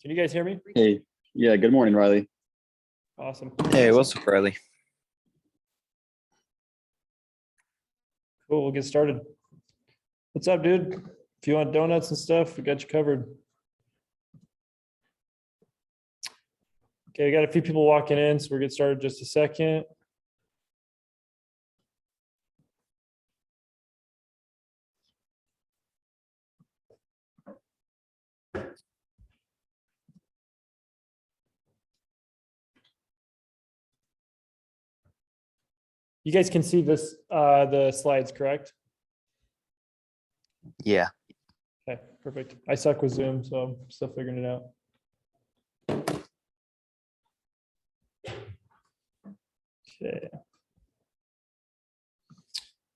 Can you guys hear me? Hey, yeah, good morning, Riley. Awesome. Hey, what's up, Riley? Cool, we'll get started. What's up, dude? If you want donuts and stuff, we got you covered. Okay, we got a few people walking in, so we'll get started in just a second. You guys can see this, the slides, correct? Yeah. Okay, perfect. I suck with Zoom, so I'm still figuring it out. Okay.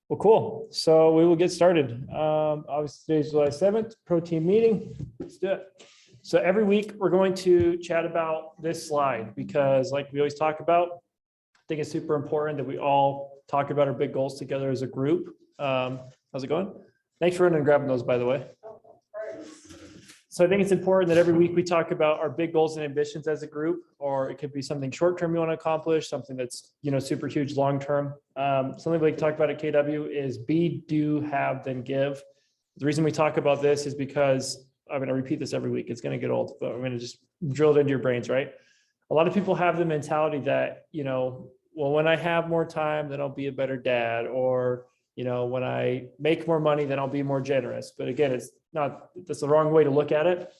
Well, cool. So we will get started. Obviously today's July 7th, pro team meeting. Let's do it. So every week we're going to chat about this slide because like we always talk about, I think it's super important that we all talk about our big goals together as a group. How's it going? Thanks for running and grabbing those, by the way. So I think it's important that every week we talk about our big goals and ambitions as a group, or it could be something short-term you want to accomplish, something that's, super huge long-term. Something we talk about at KW is be, do, have, then give. The reason we talk about this is because I'm going to repeat this every week. It's going to get old, but I'm going to just drill it into your brains, right? A lot of people have the mentality that, well, when I have more time, then I'll be a better dad, or, when I make more money, then I'll be more generous. But again, that's the wrong way to look at it.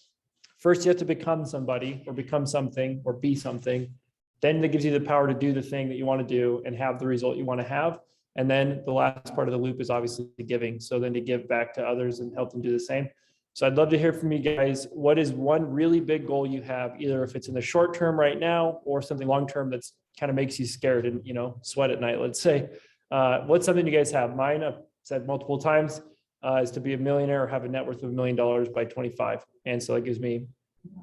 First, you have to become somebody or become something or be something. Then that gives you the power to do the thing that you want to do and have the result you want to have. And then the last part of the loop is obviously giving. So then to give back to others and help them do the same. So I'd love to hear from you guys. What is one really big goal you have, either if it's in the short term right now or something long term that's kind of makes you scared and, sweat at night, let's say. What's something you guys have? Mine, I've said multiple times, is to be a millionaire or have a net worth of $1 million by 25. And so that gives me,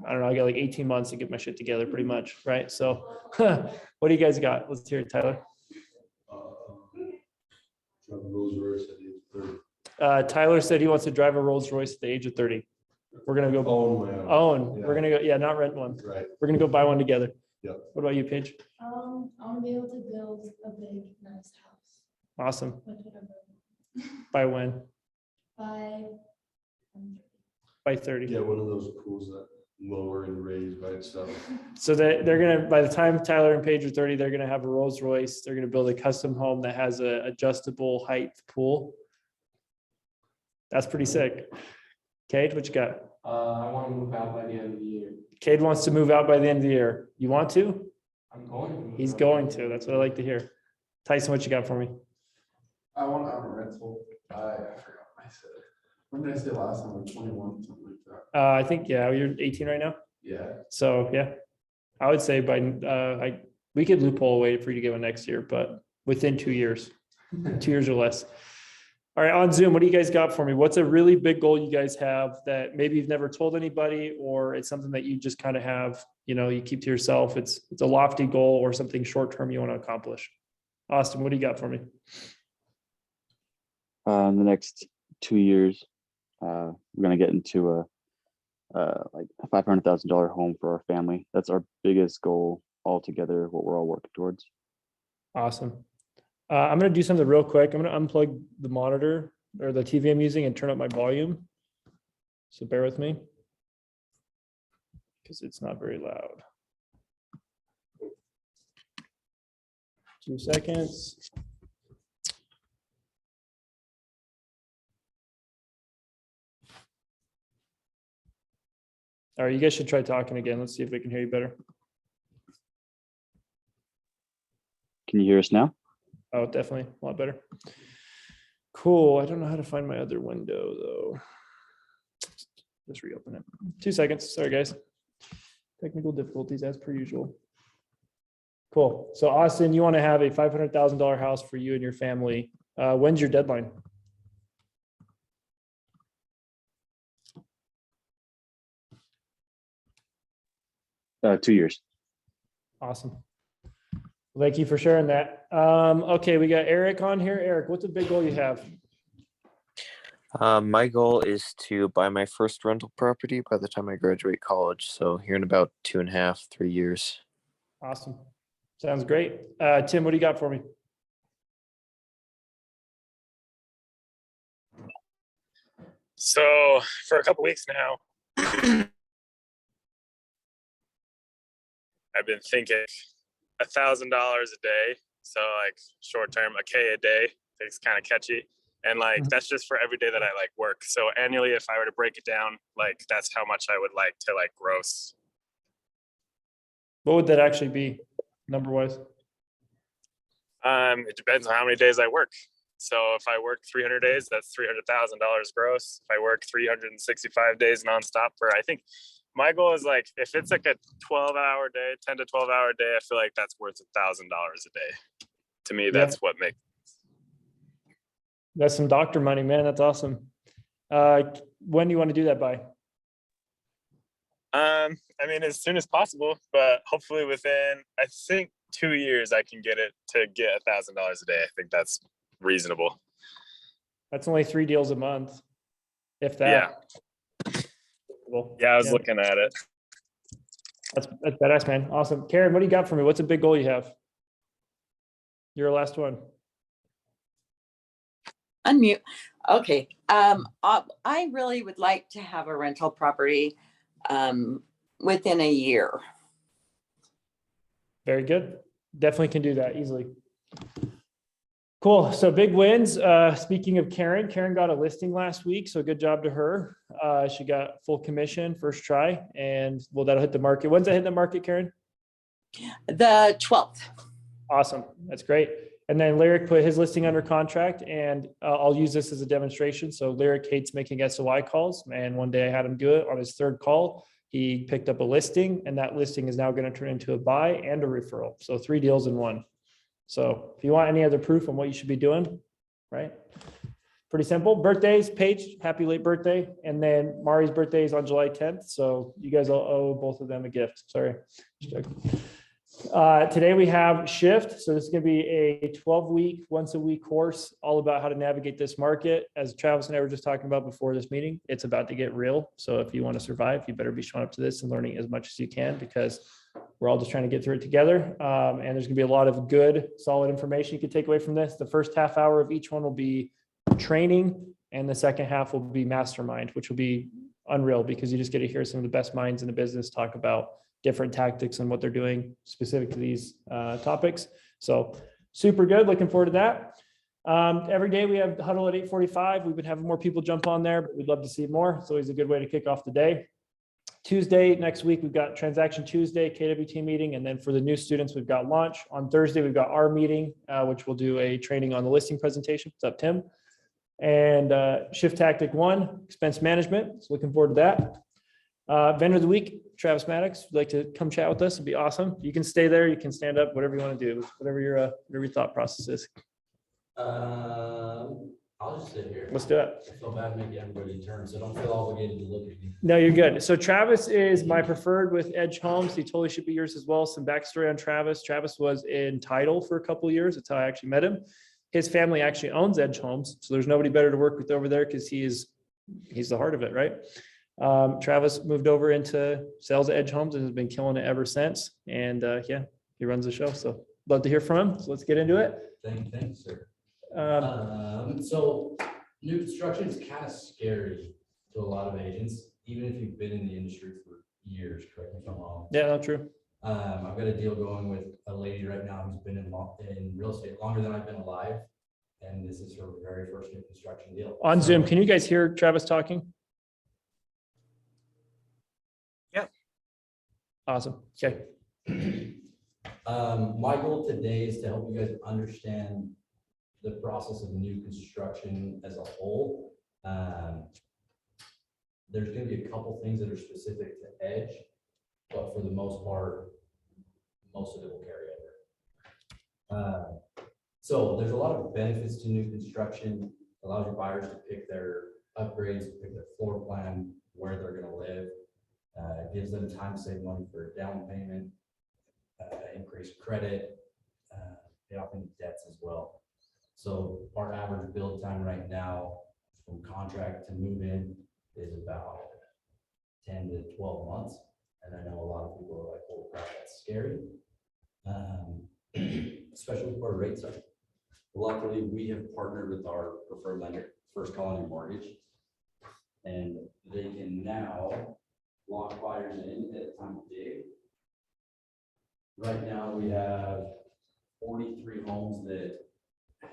I don't know, I got like 18 months to get my shit together pretty much, right? So what do you guys got? Let's hear it, Tyler. Tyler said he wants to drive a Rolls Royce at the age of 30. We're going to go own. Yeah. We're going to go, not rent one. Right. We're going to go buy one together. Yep. What about you, Paige? I want to be able to build a big, nice house. Awesome. By when? By 30. Yeah, one of those pools that lower and raise by itself. So that they're gonna, by the time Tyler and Paige are 30, they're gonna have a Rolls Royce. They're gonna build a custom home that has a adjustable height pool. That's pretty sick. Cade, what you got? I want to move out by the end of the year. Cade wants to move out by the end of the year. You want to? I'm going to. He's going to. That's what I like to hear. Tyson, what you got for me? I want to have a rental. I forgot what I said. When did I say last time? Like 21, something like that. I think, yeah, you're 18 right now. Yeah. So, yeah, I would say by, we could loophole away for you to get one next year, but within 2 years, 2 years or less. All right, on Zoom, what do you guys got for me? What's a really big goal you guys have that maybe you've never told anybody, or it's something that you just kind of have, you keep to yourself. It's a lofty goal or something short-term you want to accomplish. Austin, what do you got for me? In the next 2 years, we're going to get into like a $500,000 home for our family. That's our biggest goal altogether, what we're all working towards. Awesome. I'm going to do something real quick. I'm going to unplug the monitor or the TV I'm using and turn up my volume. So bear with me because it's not very loud. 2 seconds. All right, you guys should try talking again. Let's see if we can hear you better. Can you hear us now? Oh, definitely a lot better. Cool. I don't know how to find my other window though. Just reopen it. 2 seconds. Sorry, guys. Technical difficulties as per usual. Cool. So Austin, you want to have a $500,000 house for you and your family. When's your deadline? Uh, 2 years. Awesome. Thank you for sharing that. Okay, we got Eric on here. Eric, what's a big goal you have? My goal is to buy my first rental property by the time I graduate college. So here in about 2.5, 3 years. Awesome. Sounds great. Tim, what do you got for me? So for a couple weeks now, I've been thinking $1,000 a day. So like short term, a K a day. It's kind of catchy. And like, that's just for every day that I like work. So annually, if I were to break it down, like that's how much I would like to like gross. What would that actually be, number wise? It depends on how many days I work. So if I work 300 days, that's $300,000 gross. If I work 365 days nonstop I think my goal is like, if it's like a 12-hour day, 10 to 12-hour day, I feel like that's worth $1,000 a day. To me, that's what makes. That's some doctor money, man. That's awesome. When do you want to do that by? I mean, as soon as possible, but hopefully within, I think 2 years, I can get it to get $1,000 a day. I think that's reasonable. That's only 3 deals a month, if that. Yeah, I was looking at it. That's badass, man. Awesome. Karen, what do you got for me? What's a big goal you have? Your last one. Unmute. Okay. I really would like to have a rental property within a year. Very good. Definitely can do that easily. Cool. So big wins. Speaking of Karen, Karen got a listing last week. So good job to her. She got full commission first try, and well, that'll hit the market. When's that hit the market, Karen? The 12th. Awesome. That's great. And then Lyric put his listing under contract, and I'll use this as a demonstration. So Lyric hates making SOI calls, and one day I had him do it on his third call. He picked up a listing, and that listing is now going to turn into a buy and a referral. So 3 deals in one. So if you want any other proof on what you should be doing, right? Pretty simple. Birthdays, Paige, happy late birthday. And then Mari's birthday is on July 10th. So you guys all owe both of them a gift. Sorry. Today we have Shift. So this is going to be a 12-week, once a week course, all about how to navigate this market. As Travis and I were just talking about before this meeting, it's about to get real. So if you want to survive, you better be showing up to this and learning as much as you can, because we're all just trying to get through it together. And there's going to be a lot of good, solid information you can take away from this. The first half hour of each one will be training, and the second half will be mastermind, which will be unreal, because you just get to hear some of the best minds in the business talk about different tactics and what they're doing specific to these topics. So super good. Looking forward to that. Every day we have huddle at 8:45. We've been having more people jump on there, but we'd love to see more. It's always a good way to kick off the day. Tuesday next week, we've got Transaction Tuesday, KWT meeting. And then for the new students, we've got launch. On Thursday, we've got our meeting, which we'll do a training on the listing presentation. What's up, Tim? And Shift Tactic 1, expense management. So looking forward to that. Vendor of the week, Travis Maddox, would like to come chat with us. It'd be awesome. You can stay there, you can stand up, whatever you want to do, whatever your thought process is. I'll just sit here. Let's do it. I feel bad making everybody turn, so don't feel obligated to look at me. No, you're good. So Travis is my preferred with Edge Homes. He totally should be yours as well. Some backstory on Travis. Travis was in title for a couple of years. That's how I actually met him. His family actually owns Edge Homes. So there's nobody better to work with over there, because he's the heart of it, right? Travis moved over into sales at Edge Homes and has been killing it ever since. And yeah, he runs the show. So love to hear from him. So let's get into it. Thank you, sir. So new construction is kind of scary to a lot of agents, even if you've been in the industry for years. Correct me if I'm wrong. Yeah, no, true. I've got a deal going with a lady right now who's been in real estate longer than I've been alive, and this is her very first new construction deal. On Zoom, can you guys hear Travis talking? Yeah. Awesome. Okay. My goal today is to help you guys understand the process of new construction as a whole. There's going to be a couple things that are specific to Edge, but for the most part, most of it will carry over. So there's a lot of benefits to new construction. Allows your buyers to pick their upgrades, pick their floor plan, where they're going to live. It gives them time to save money for a down payment, increased credit, pay off any debts as well. So our average build time right now from contract to move in is about 10 to 12 months. And I know a lot of people are like, oh, crap, that's scary. Especially where rates are. Luckily, we have partnered with our preferred lender, First Colony Mortgage. And they can now lock buyers in at the time of dig. Right now, we have 43 homes that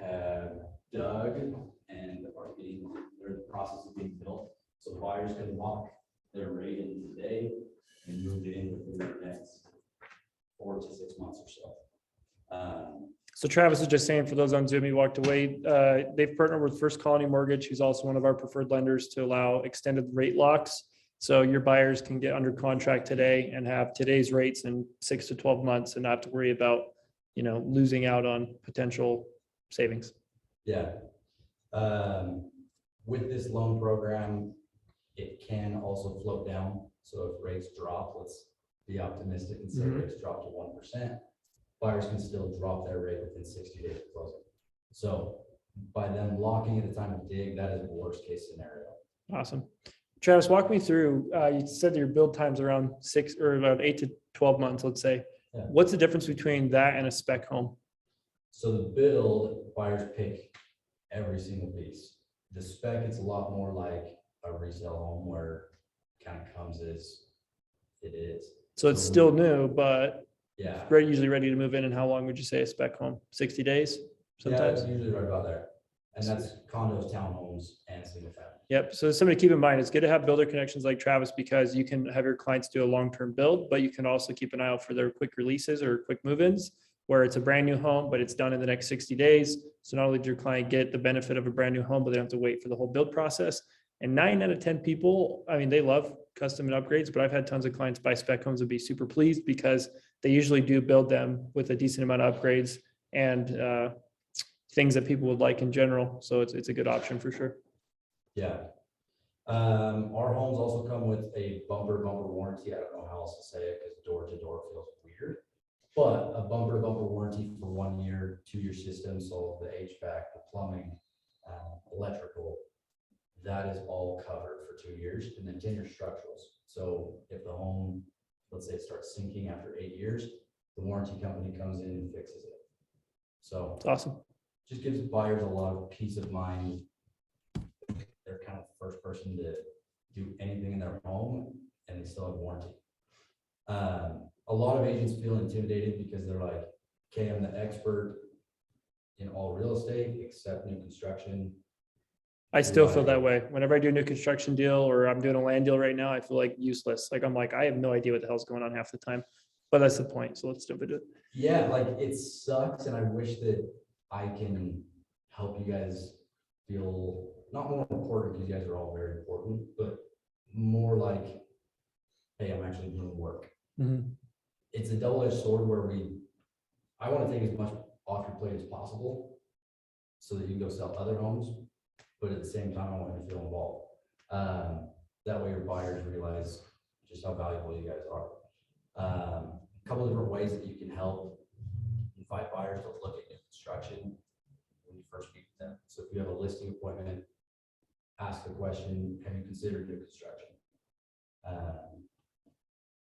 have dug and they're in the process of being built. So buyers can lock their rate in today and move in within the next 4 to 6 months or so. So Travis is just saying, for those on Zoom, he walked away. They've partnered with First Colony Mortgage, who's also one of our preferred lenders, to allow extended rate locks. So your buyers can get under contract today and have today's rates in 6 to 12 months and not have to worry about, losing out on potential savings. Yeah. With this loan program, it can also float down. So if rates drop, let's be optimistic and say rates drop to 1%, buyers can still drop their rate within 60 days of closing. So by them locking at the time of dig, that is the worst case scenario. Awesome. Travis, walk me through, you said your build time's around 6 or about 8 to 12 months, let's say. Yeah. What's the difference between that and a spec home? So the build, buyers pick every single piece. The spec, it's a lot more like a resale home where it kind of comes as it is. So it's still new, but Yeah. usually ready to move in. And how long would you say a spec home? 60 days sometimes? Yeah, usually right about there. And that's condos, townhomes, and single family. Yep. So something to keep in mind, it's good to have builder connections like Travis, because you can have your clients do a long-term build, but you can also keep an eye out for their quick releases or quick move-ins, where it's a brand new home, but it's done in the next 60 days. So not only does your client get the benefit of a brand new home, but they don't have to wait for the whole build process. And 9 out of 10 people, I mean, they love custom and upgrades, but I've had tons of clients buy spec homes and be super pleased because they usually do build them with a decent amount of upgrades and things that people would like in general. So it's a good option for sure. Yeah. Our homes also come with a bumper warranty. I don't know how else to say it because door to door feels weird, but a bumper warranty for 1 year, 2-year system. So the HVAC, the plumbing, electrical, that is all covered for 2 years, and then 10-year structurals. So if the home, let's say it starts sinking after 8 years, the warranty company comes in and fixes it. So It's awesome. just gives buyers a lot of peace of mind. They're kind of the first person to do anything in their home and they still have warranty. A lot of agents feel intimidated because they're like, okay, I'm the expert in all real estate except new construction. I still feel that way. Whenever I do a new construction deal or I'm doing a land deal right now, I feel like useless. Like I have no idea what the hell's going on half the time, but that's the point. So let's jump into it. Yeah, like it sucks. And I wish that I can help you guys feel not more important, because you guys are all very important, but more like, hey, I'm actually doing work. It's a double-edged sword where I want to take as much off your plate as possible so that you can go sell other homes, but at the same time, I want you to feel involved. That way your buyers realize just how valuable you guys are. A couple of different ways that you can help invite buyers to look at new construction when you first meet them. So if you have a listing appointment, ask the question, have you considered new construction?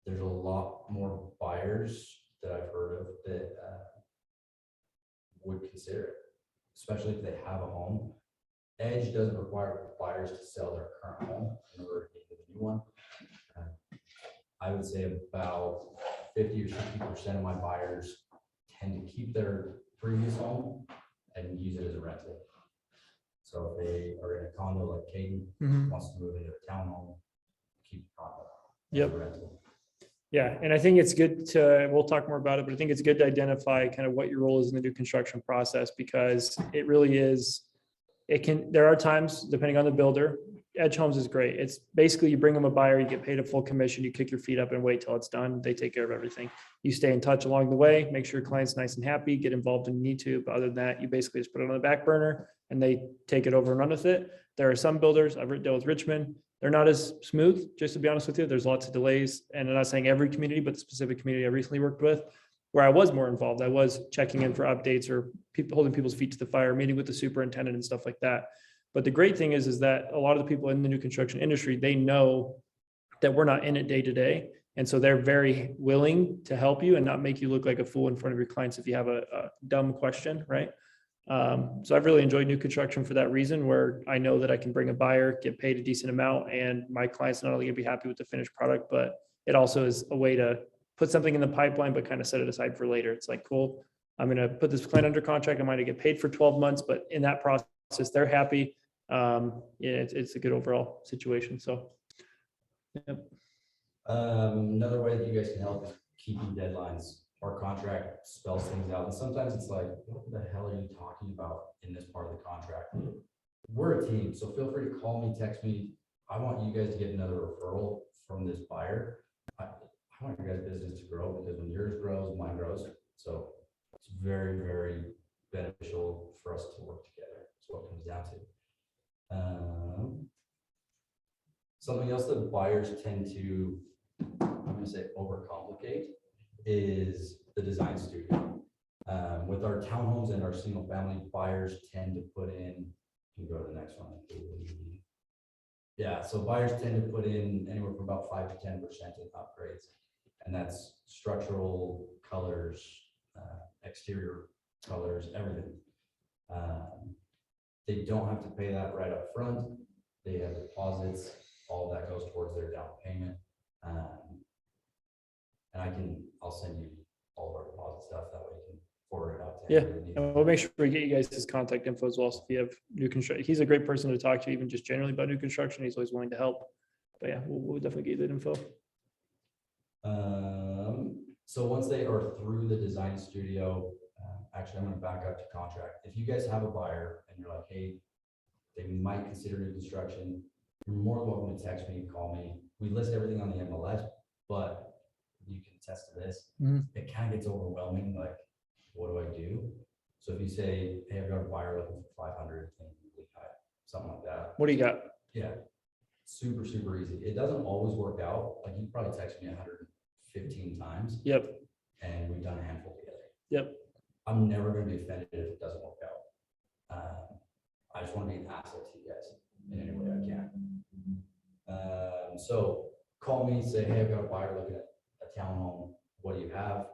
There's a lot more buyers that I've heard of that would consider it, especially if they have a home. Edge doesn't require buyers to sell their current home in order to get a new one. I would say about 50 or 60% of my buyers tend to keep their previous home and use it as a rental. So if they are in a condo like Caden wants to move into a townhome, keep the condo. Yep. Rental. Yeah. And I think it's good we'll talk more about it, but I think it's good to identify kind of what your role is in the new construction process, because it really is, there are times, depending on the builder, Edge Homes is great. It's basically, you bring them a buyer, you get paid a full commission, you kick your feet up and wait till it's done. They take care of everything. You stay in touch along the way, make sure your client's nice and happy, get involved when you need to. But other than that, you basically just put it on the back burner and they take it over and run with it. There are some builders, I've dealt with Richmond, they're not as smooth, just to be honest with you. There's lots of delays, and I'm not saying every community, but the specific community I recently worked with, where I was more involved. I was checking in for updates or holding people's feet to the fire, meeting with the superintendent and stuff like that. But the great thing is that a lot of the people in the new construction industry, they know that we're not in it day to day. And so they're very willing to help you and not make you look like a fool in front of your clients if you have a dumb question, right? So I've really enjoyed new construction for that reason, where I know that I can bring a buyer, get paid a decent amount, and my client's not only gonna be happy with the finished product, but it also is a way to put something in the pipeline, but kind of set it aside for later. It's like, cool, I'm gonna put this client under contract. I might get paid for 12 months, but in that process, they're happy. Yeah, it's a good overall situation. So, yeah. Another way that you guys can help is keeping deadlines. Our contract spells things out, and sometimes it's like, what the hell are you talking about in this part of the contract? We're a team, so feel free to call me, text me. I want you guys to get another referral from this buyer. I want your guys' business to grow, because when yours grows, mine grows. So it's very, very beneficial for us to work together. That's what it comes down to. Something else that buyers tend to, I'm gonna say, overcomplicate is the design studio. With our townhomes and our single family, buyers tend to put in, you can go to the next one. Yeah, so buyers tend to put in anywhere from about 5 to 10% in upgrades. And that's structural, colors, exterior colors, everything. They don't have to pay that right up front. They have deposits, all that goes towards their down payment. And I'll send you all of our deposit stuff, that way you can forward it out to Yeah, anybody that needs and we'll make sure we get you guys his contact info as well. So if you have new construction, he's a great person to talk to, even just generally about new construction. He's always willing to help. But yeah, we'll definitely get you that info. So once they are through the design studio, actually, I'm gonna back up to contract. If you guys have a buyer and you're like, hey, they might consider new construction, you're more than welcome to text me, call me. We list everything on the MLS, but you can attest to this. It kind of gets overwhelming, like, what do I do? So if you say, hey, I've got a buyer looking for 500, something like that. What do you got? Yeah, super, super easy. It doesn't always work out. Like, you probably text me 115 times. Yep. And we've done a handful together. Yep. I'm never going to be offended if it doesn't work out. I just want to be an asset to you guys in any way I can. So call me, say, hey, I've got a buyer looking at a townhome. What do you have?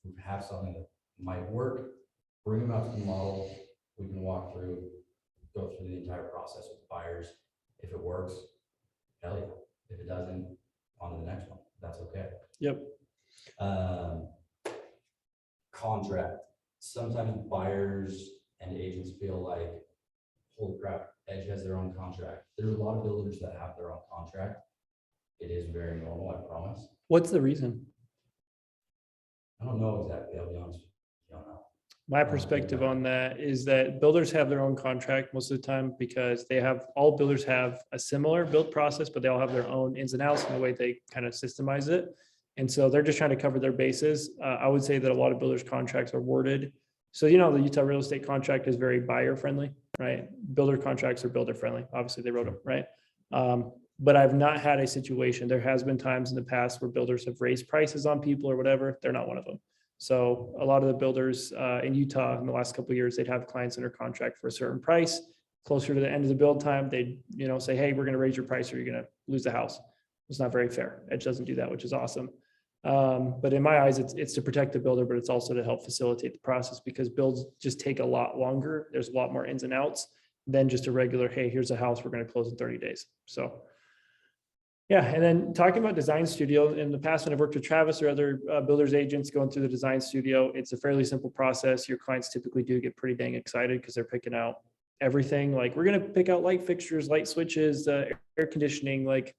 If we have something that might work, bring them out to the model. We can walk through, go through the entire process with buyers. If it works, hell yeah. If it doesn't, on to the next one. That's okay. Yep. Contract. Sometimes buyers and agents feel like, holy crap, Edge has their own contract. There's a lot of builders that have their own contract. It is very normal, I promise. What's the reason? I don't know exactly, I'll be honest with you. I don't know. My perspective on that is that builders have their own contract most of the time, because all builders have a similar build process, but they all have their own ins and outs and the way they kind of systemize it. And so they're just trying to cover their bases. I would say that a lot of builders' contracts are worded. So, the Utah real estate contract is very buyer friendly, right? Builder contracts are builder friendly. Obviously they wrote them, right? But I've not had a situation. There has been times in the past where builders have raised prices on people or whatever. They're not one of them. So a lot of the builders in Utah in the last couple of years, they'd have clients under contract for a certain price. Closer to the end of the build time, they'd say, hey, we're going to raise your price or you're going to lose the house. It's not very fair. Edge doesn't do that, which is awesome. But in my eyes, it's to protect the builder, but it's also to help facilitate the process, because builds just take a lot longer. There's a lot more ins and outs than just a regular, hey, here's a house, we're going to close in 30 days. So yeah, and then talking about design studio, in the past when I've worked with Travis or other builders agents going through the design studio, it's a fairly simple process. Your clients typically do get pretty dang excited because they're picking out everything. Like, we're going to pick out light fixtures, light switches, air conditioning, like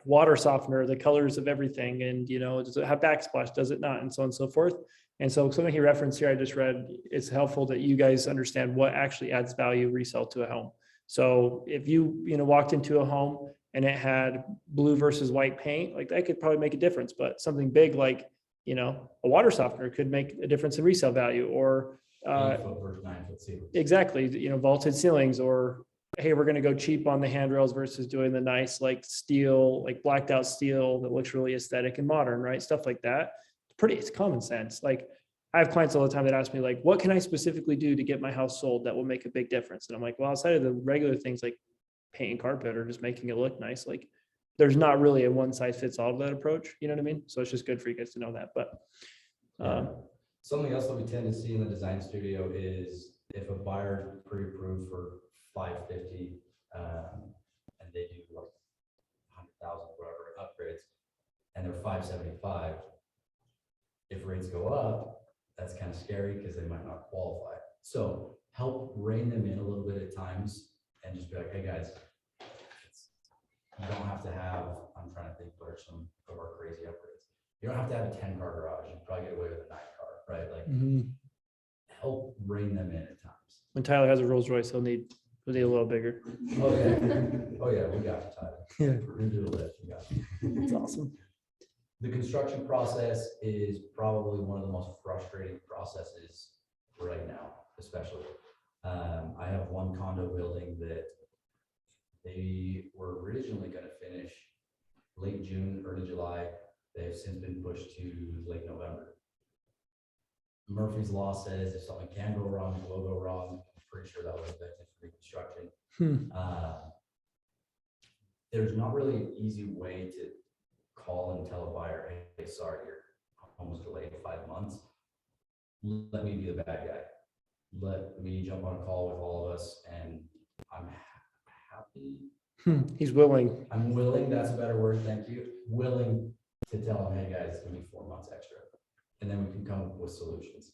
water softener, the colors of everything. And, does it have backsplash? Does it not? And so on and so forth. And so something he referenced here, I just read, it's helpful that you guys understand what actually adds value resale to a home. So if you, walked into a home and it had blue versus white paint, like that could probably make a difference. But something big like, a water softener could make a difference in resale value, or 8-foot versus 9-foot ceilings. Exactly, vaulted ceilings, or hey, we're going to go cheap on the handrails versus doing the nice like steel, like blacked out steel that looks really aesthetic and modern, right? Stuff like that. It's common sense. Like, I have clients all the time that ask me like, what can I specifically do to get my house sold that will make a big difference? And I'm like, well, outside of the regular things like painting carpet or just making it look nice, like there's not really a one size fits all to that approach. You know what I mean? So it's just good for you guys to know that. But Something else that we tend to see in the design studio is if a buyer pre-approved for 550, and they do like 100,000, whatever upgrades, and they're 575. If rates go up, that's kind of scary because they might not qualify. So help rein them in a little bit at times and just be like, hey guys, you don't have to have, I'm trying to think what are some of our crazy upgrades. You don't have to have a 10-car garage. You can probably get away with a 9-car, right? Like help rein them in at times. when Tyler has a Rolls Royce, he'll need a little bigger. Oh yeah, oh yeah, we got you, Tyler. Yeah. We're gonna do a lift, we got you. That's awesome. The construction process is probably one of the most frustrating processes right now, especially. I have one condo building that they were originally going to finish late June, early July. They have since been pushed to late November. Murphy's Law says if something can go wrong, it will go wrong. I'm pretty sure that was invented for reconstruction. There's not really an easy way to call and tell a buyer, hey, sorry, your home was delayed 5 months. Let me be the bad guy. Let me jump on a call with all of us, and I'm happy. He's willing. I'm willing, that's a better word, thank you. Willing to tell them, hey guys, it's gonna be 4 months extra. And then we can come up with solutions.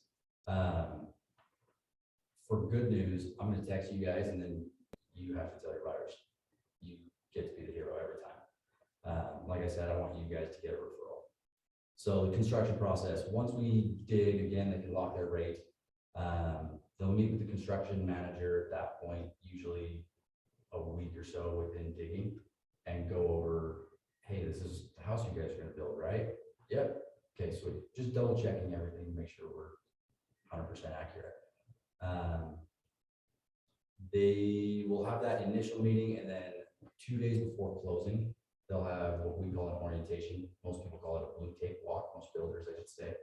For good news, I'm gonna text you guys and then you have to tell your buyers. You get to be the hero every time. Like I said, I want you guys to get a referral. So the construction process, once we dig, again, they can lock their rate. They'll meet with the construction manager at that point, usually a week or so within digging, and go over, hey, this is the house you guys are gonna build, right? Yep. Okay, sweet. Just double checking everything to make sure we're 100% accurate. They will have that initial meeting, and then 2 days before closing, they'll have what we call an orientation. Most people call it a blue tape walk, most builders, I should say.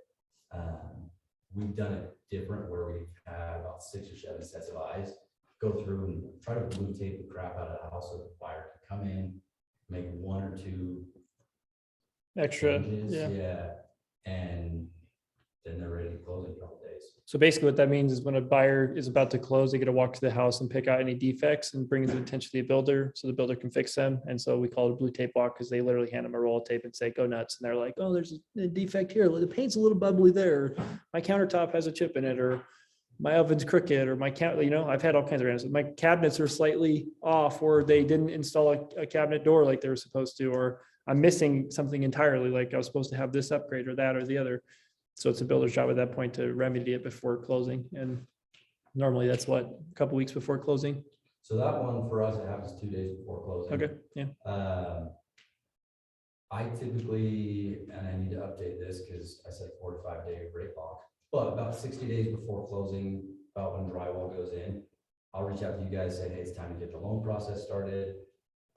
We've done it different where we've had about 6 or 7 sets of eyes go through and try to blue tape the crap out of the house so the buyer can come in, make 1 or 2 Extra. changes, Yeah. and then they're ready to close in a couple days. So basically what that means is when a buyer is about to close, they get to walk to the house and pick out any defects and bring it to the attention of the builder so the builder can fix them. And so we call it a blue tape walk because they literally hand them a roll of tape and say, go nuts. And they're like, oh, there's a defect here. The paint's a little bubbly there. My countertop has a chip in it, or my oven's crooked, or my I've had all kinds of randoms. My cabinets are slightly off, or they didn't install a cabinet door like they were supposed to, or I'm missing something entirely. Like I was supposed to have this upgrade or that or the other. So it's a builder's job at that point to remedy it before closing. And normally that's what, a couple weeks before closing. So that one for us, it happens 2 days before closing. Okay, yeah. I typically, and I need to update this because I said 4 to 5 day rate lock, but about 60 days before closing, about when drywall goes in, I'll reach out to you guys, say, hey, it's time to get the loan process started.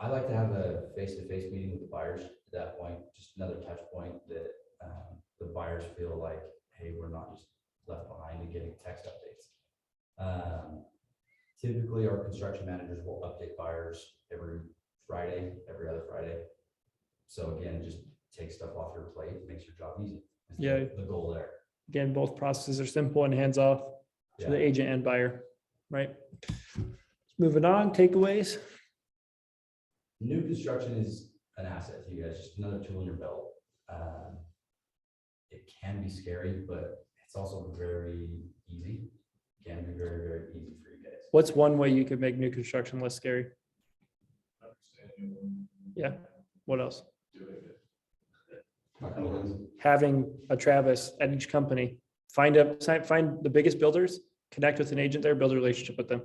I like to have a face-to-face meeting with the buyers at that point, just another touch point that the buyers feel like, hey, we're not just left behind and getting text updates. Typically, our construction managers will update buyers every Friday, every other Friday. So again, just take stuff off your plate, makes your job easy. Is Yeah. The goal there. Again, both processes are simple and hands off to the agent and buyer, right? Moving on, takeaways. New construction is an asset to you guys, just another tool in your belt. It can be scary, but it's also very easy. It can be very, very easy for you guys. What's one way you could make new construction less scary? Yeah. What else? Having a Travis at each company, find the biggest builders, connect with an agent there, build a relationship with them.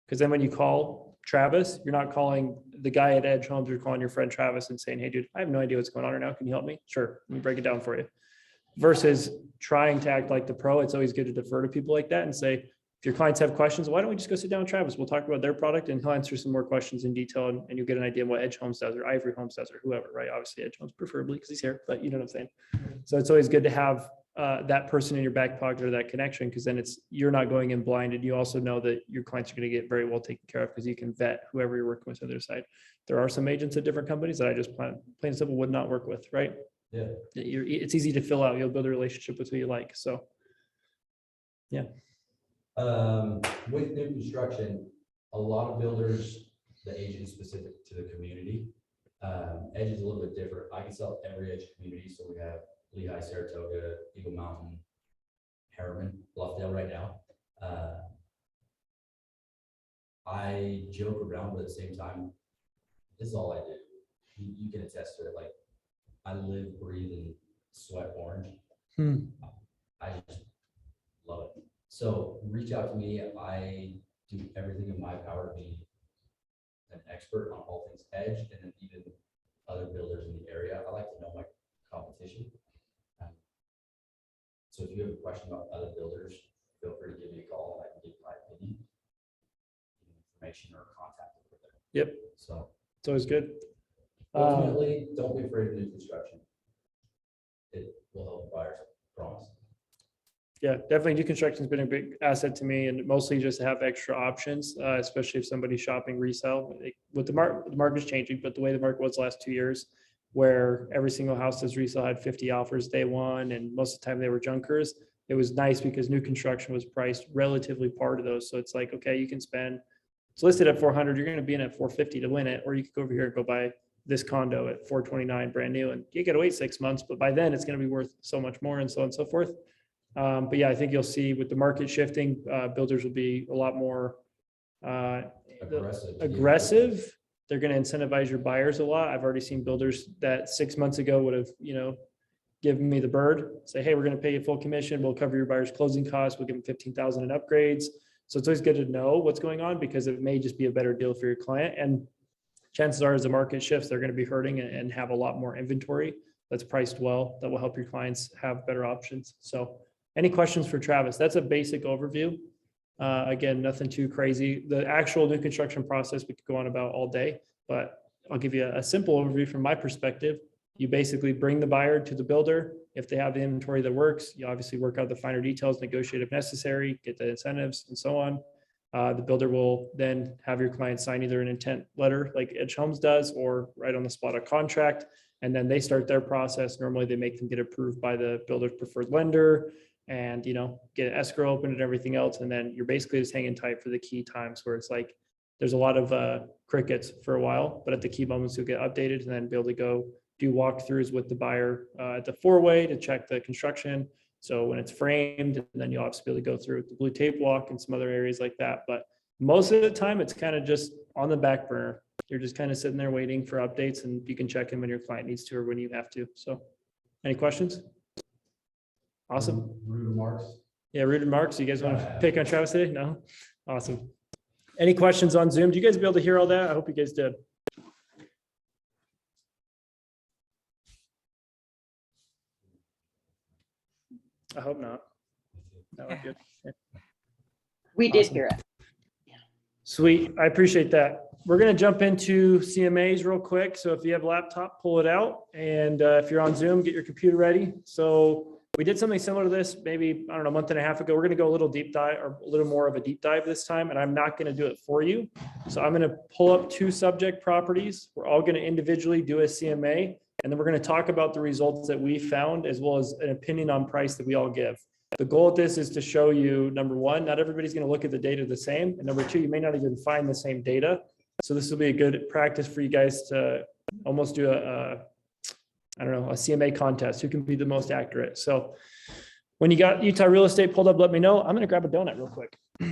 Because then when you call Travis, you're not calling the guy at Edge Homes, you're calling your friend Travis and saying, hey dude, I have no idea what's going on right now. Can you help me? Sure. Let me break it down for you. Versus trying to act like the pro. It's always good to defer to people like that and say, if your clients have questions, why don't we just go sit down with Travis? We'll talk about their product and he'll answer some more questions in detail and you'll get an idea of what Edge Homes does or Ivory Homes does or whoever, right? Obviously Edge Homes preferably because he's here, but you know what I'm saying? So it's always good to have that person in your back pocket or that connection, because then you're not going in blind, and you also know that your clients are going to get very well taken care of because you can vet whoever you're working with on the other side. There are some agents at different companies that I just plain and simple would not work with, right? Yeah. It's easy to fill out. You'll build a relationship with who you like. So yeah. With new construction, a lot of builders, the agent is specific to the community. Edge is a little bit different. I can sell every Edge community. So we have Lehigh, Saratoga, Eagle Mountain, Harriman, Bluffdale right now. I joke around, but at the same time, this is all I do. You can attest to it. Like, I live, breathe, and sweat orange. I just love it. So reach out to me. I do everything in my power to be an expert on all things Edge, and then even other builders in the area. I like to know my competition. So if you have a question about other builders, feel free to give me a call. I can give my opinion, information, or contact with them. Yep. So It's always good. ultimately, don't be afraid of new construction. It will help buyers, promise. Yeah, definitely. New construction's been a big asset to me, and mostly just to have extra options, especially if somebody's shopping resale. With the market's changing, but the way the market was the last 2 years, where every single house that's resale had 50 offers day one, and most of the time they were junkers. It was nice because new construction was priced relatively par to those. So it's like, okay, you can spend, it's listed at 400, you're going to be in at 450 to win it, or you could go over here and go buy this condo at 429 brand new, and you got to wait 6 months, but by then it's going to be worth so much more, and so on and so forth. But yeah, I think you'll see with the market shifting, builders will be a lot more aggressive. They're going to incentivize your buyers a lot. I've already seen builders that 6 months ago would have, given me the bird, say, hey, we're going to pay you full commission. We'll cover your buyer's closing costs. We'll give them 15,000 in upgrades. So it's always good to know what's going on, because it may just be a better deal for your client. And chances are, as the market shifts, they're going to be hurting and have a lot more inventory that's priced well, that will help your clients have better options. So any questions for Travis? That's a basic overview. Again, nothing too crazy. The actual new construction process, we could go on about all day, but I'll give you a simple overview from my perspective. You basically bring the buyer to the builder. If they have the inventory that works, you obviously work out the finer details, negotiate if necessary, get the incentives and so on. The builder will then have your client sign either an intent letter like Edge Homes does, or right on the spot a contract. And then they start their process. Normally they make them get approved by the builder's preferred lender, and get an escrow open and everything else. And then you're basically just hanging tight for the key times where it's like there's a lot of crickets for a while, but at the key moments you'll get updated and then be able to go do walkthroughs with the buyer at the four-way to check the construction. So when it's framed, and then you'll obviously be able to go through the blue tape walk and some other areas like that. But most of the time it's kind of just on the back burner. You're just kind of sitting there waiting for updates, and you can check in when your client needs to or when you have to. So any questions? Awesome. Rude remarks. Yeah, rude remarks. You guys want to pick on Travis today? No? Awesome. Any questions on Zoom? Do you guys be able to hear all that? I hope you guys did. I hope not. That was good. Okay. We did Awesome. hear it. Sweet. I appreciate that. We're going to jump into CMAs real quick. So if you have a laptop, pull it out. And if you're on Zoom, get your computer ready. So we did something similar to this, maybe, I don't know, a month and a half ago. We're going to go a little deep dive, or a little more of a deep dive this time. And I'm not going to do it for you. So I'm going to pull up 2 subject properties. We're all going to individually do a CMA. And then we're going to talk about the results that we found, as well as an opinion on price that we all give. The goal of this is to show you, number one, not everybody's going to look at the data the same. And number two, you may not even find the same data. So this will be a good practice for you guys to almost do a CMA contest. Who can be the most accurate? So when you got Utah Real Estate pulled up, let me know. I'm going to grab a donut real quick. We'll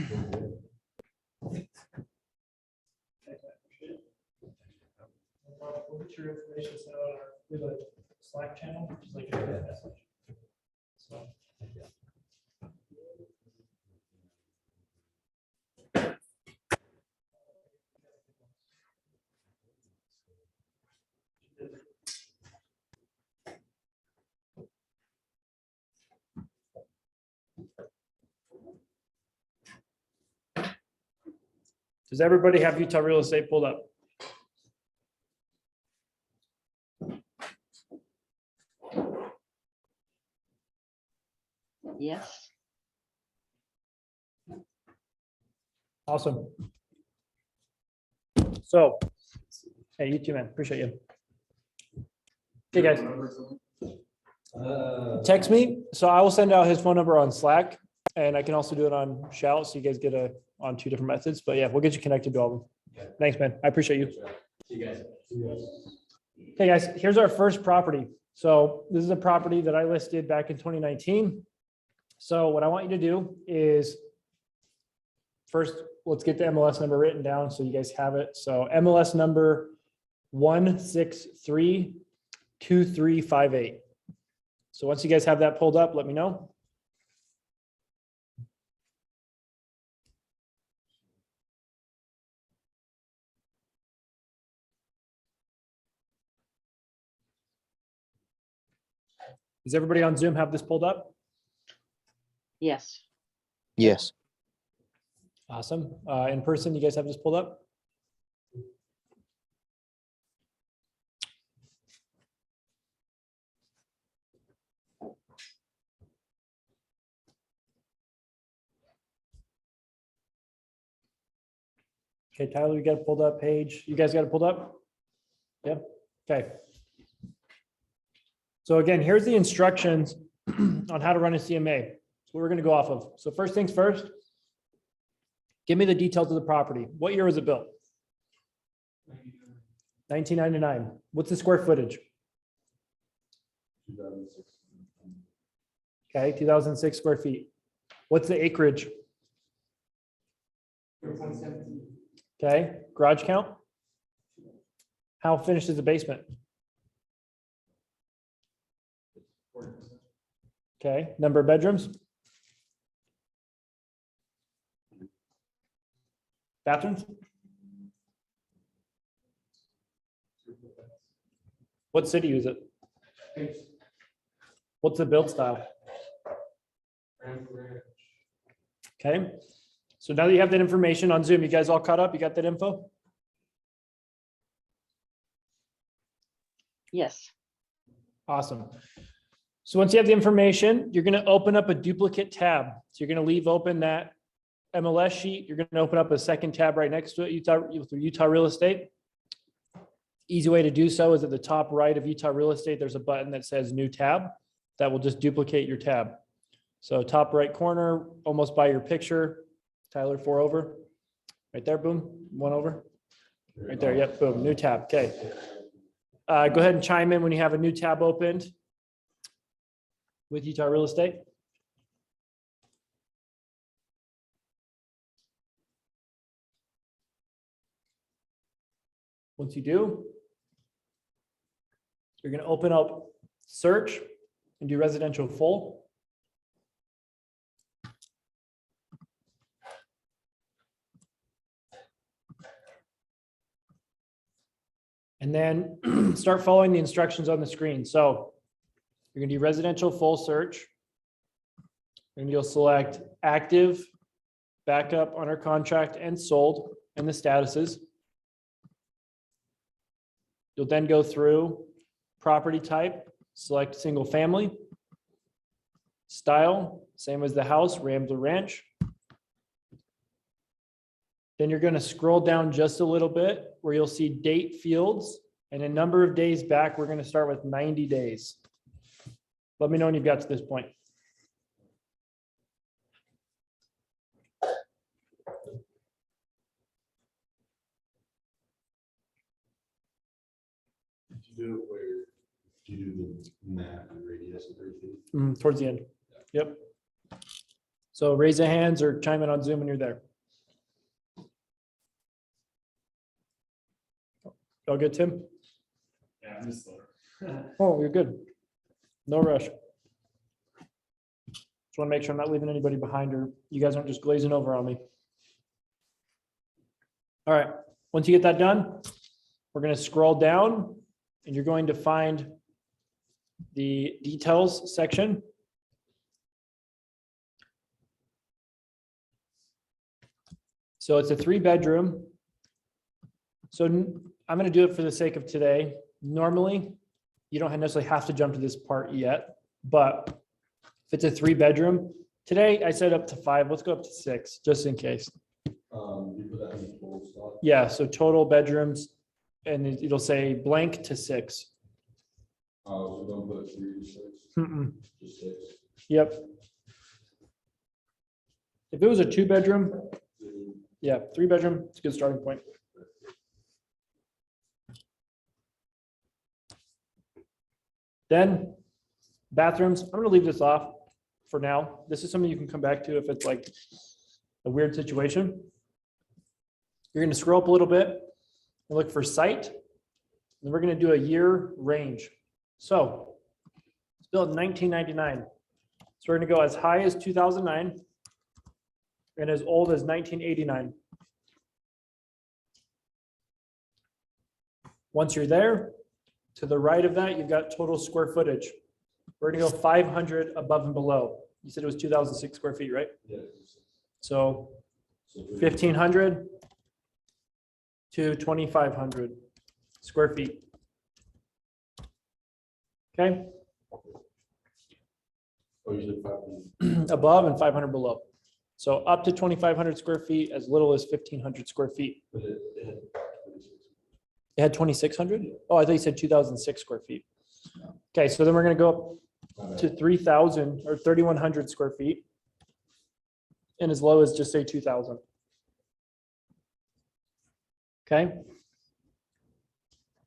get your information sent out through the Slack channel, which is like a message. So. Does everybody have Utah Real Estate pulled up? Yes. Awesome. So, hey, you too, man. Appreciate you. Hey, guys. Text me. So I will send out his phone number on Slack, and I can also do it on Shout, so you guys get on two different methods. But yeah, we'll get you connected to all of them. Thanks, man. I appreciate you. See you guys. Okay, guys, here's our first property. So this is a property that I listed back in 2019. So what I want you to do is first, let's get the MLS number written down so you guys have it. So MLS number 1632358. So once you guys have that pulled up, let me know. Does everybody on Zoom have this pulled up? Yes. Yes. Awesome. In person, you guys have this pulled up? Okay, Tyler, you got it pulled up. Paige, you guys got it pulled up? Yep. Okay. So again, here's the instructions on how to run a CMA. So we're going to go off of. So first things first, give me the details of the property. What year was it built? 1999. What's the square footage? 2006. Okay, 2006 square feet. What's the acreage? 3.17. Okay, garage count? How finished is the basement? Okay, number of bedrooms? Bathrooms? What city is it? What's the build style? Okay, so now that you have that information on Zoom, you guys all caught up? You got that info? Yes. Awesome. So once you have the information, you're going to open up a duplicate tab. So you're going to leave open that MLS sheet. You're going to open up a second tab right next to it, Utah Real Estate. Easy way to do so is at the top right of Utah Real Estate, there's a button that says New Tab. That will just duplicate your tab. So top right corner, almost by your picture, Tyler, 4 over. Right there, boom, 1 over. Right there, yep, boom, new tab, okay. Go ahead and chime in when you have a new tab opened with Utah Real Estate. Once you do, you're going to open up search and do residential full. And then start following the instructions on the screen. So you're going to do residential full search. And you'll select active, backup, under contract, and sold, and the statuses. You'll then go through property type, select single family, style, same as the house, Rambler Ranch. Then you're going to scroll down just a little bit where you'll see date fields and a number of days back. We're going to start with 90 days. Let me know when you've got to this point. Do it where you do the map and radius and everything. Towards the end. Yep. So raise your hands or chime in on Zoom when you're there. All good, Tim? Yeah, I'm just slower. Oh, you're good. No rush. Just want to make sure I'm not leaving anybody behind or you guys aren't just glazing over on me. All right. Once you get that done, we're going to scroll down and you're going to find the details section. So it's a 3-bedroom. So I'm going to do it for the sake of today. Normally, you don't necessarily have to jump to this part yet, but If it's a 3-bedroom, today I said up to 5, let's go up to 6, just in case. You put that in the total slot. Yeah, so total bedrooms, and it'll say blank to 6. So don't put 3 to 6, Mm-mm. just 6. Yep. If it was a 2-bedroom, yeah, 3-bedroom, it's a good starting point. Then bathrooms, I'm gonna leave this off for now. This is something you can come back to if it's like a weird situation. You're gonna scroll up a little bit and look for site. And we're gonna do a year range. So it's built in 1999. So we're gonna go as high as 2009 and as old as 1989. Once you're there, to the right of that, you've got total square footage. We're gonna go 500 above and below. You said it was 2006 square feet, right? Yeah. So 1,500 to 2,500 square feet. Okay, Oh, you said 500. above and 500 below. So up to 2,500 square feet, as little as 1,500 square feet. But it had 26. It had 2,600? Oh, I thought you said 2006 square feet. Okay, so then we're gonna go up to 3,000 or 3,100 square feet. And as low as just say 2,000. Okay.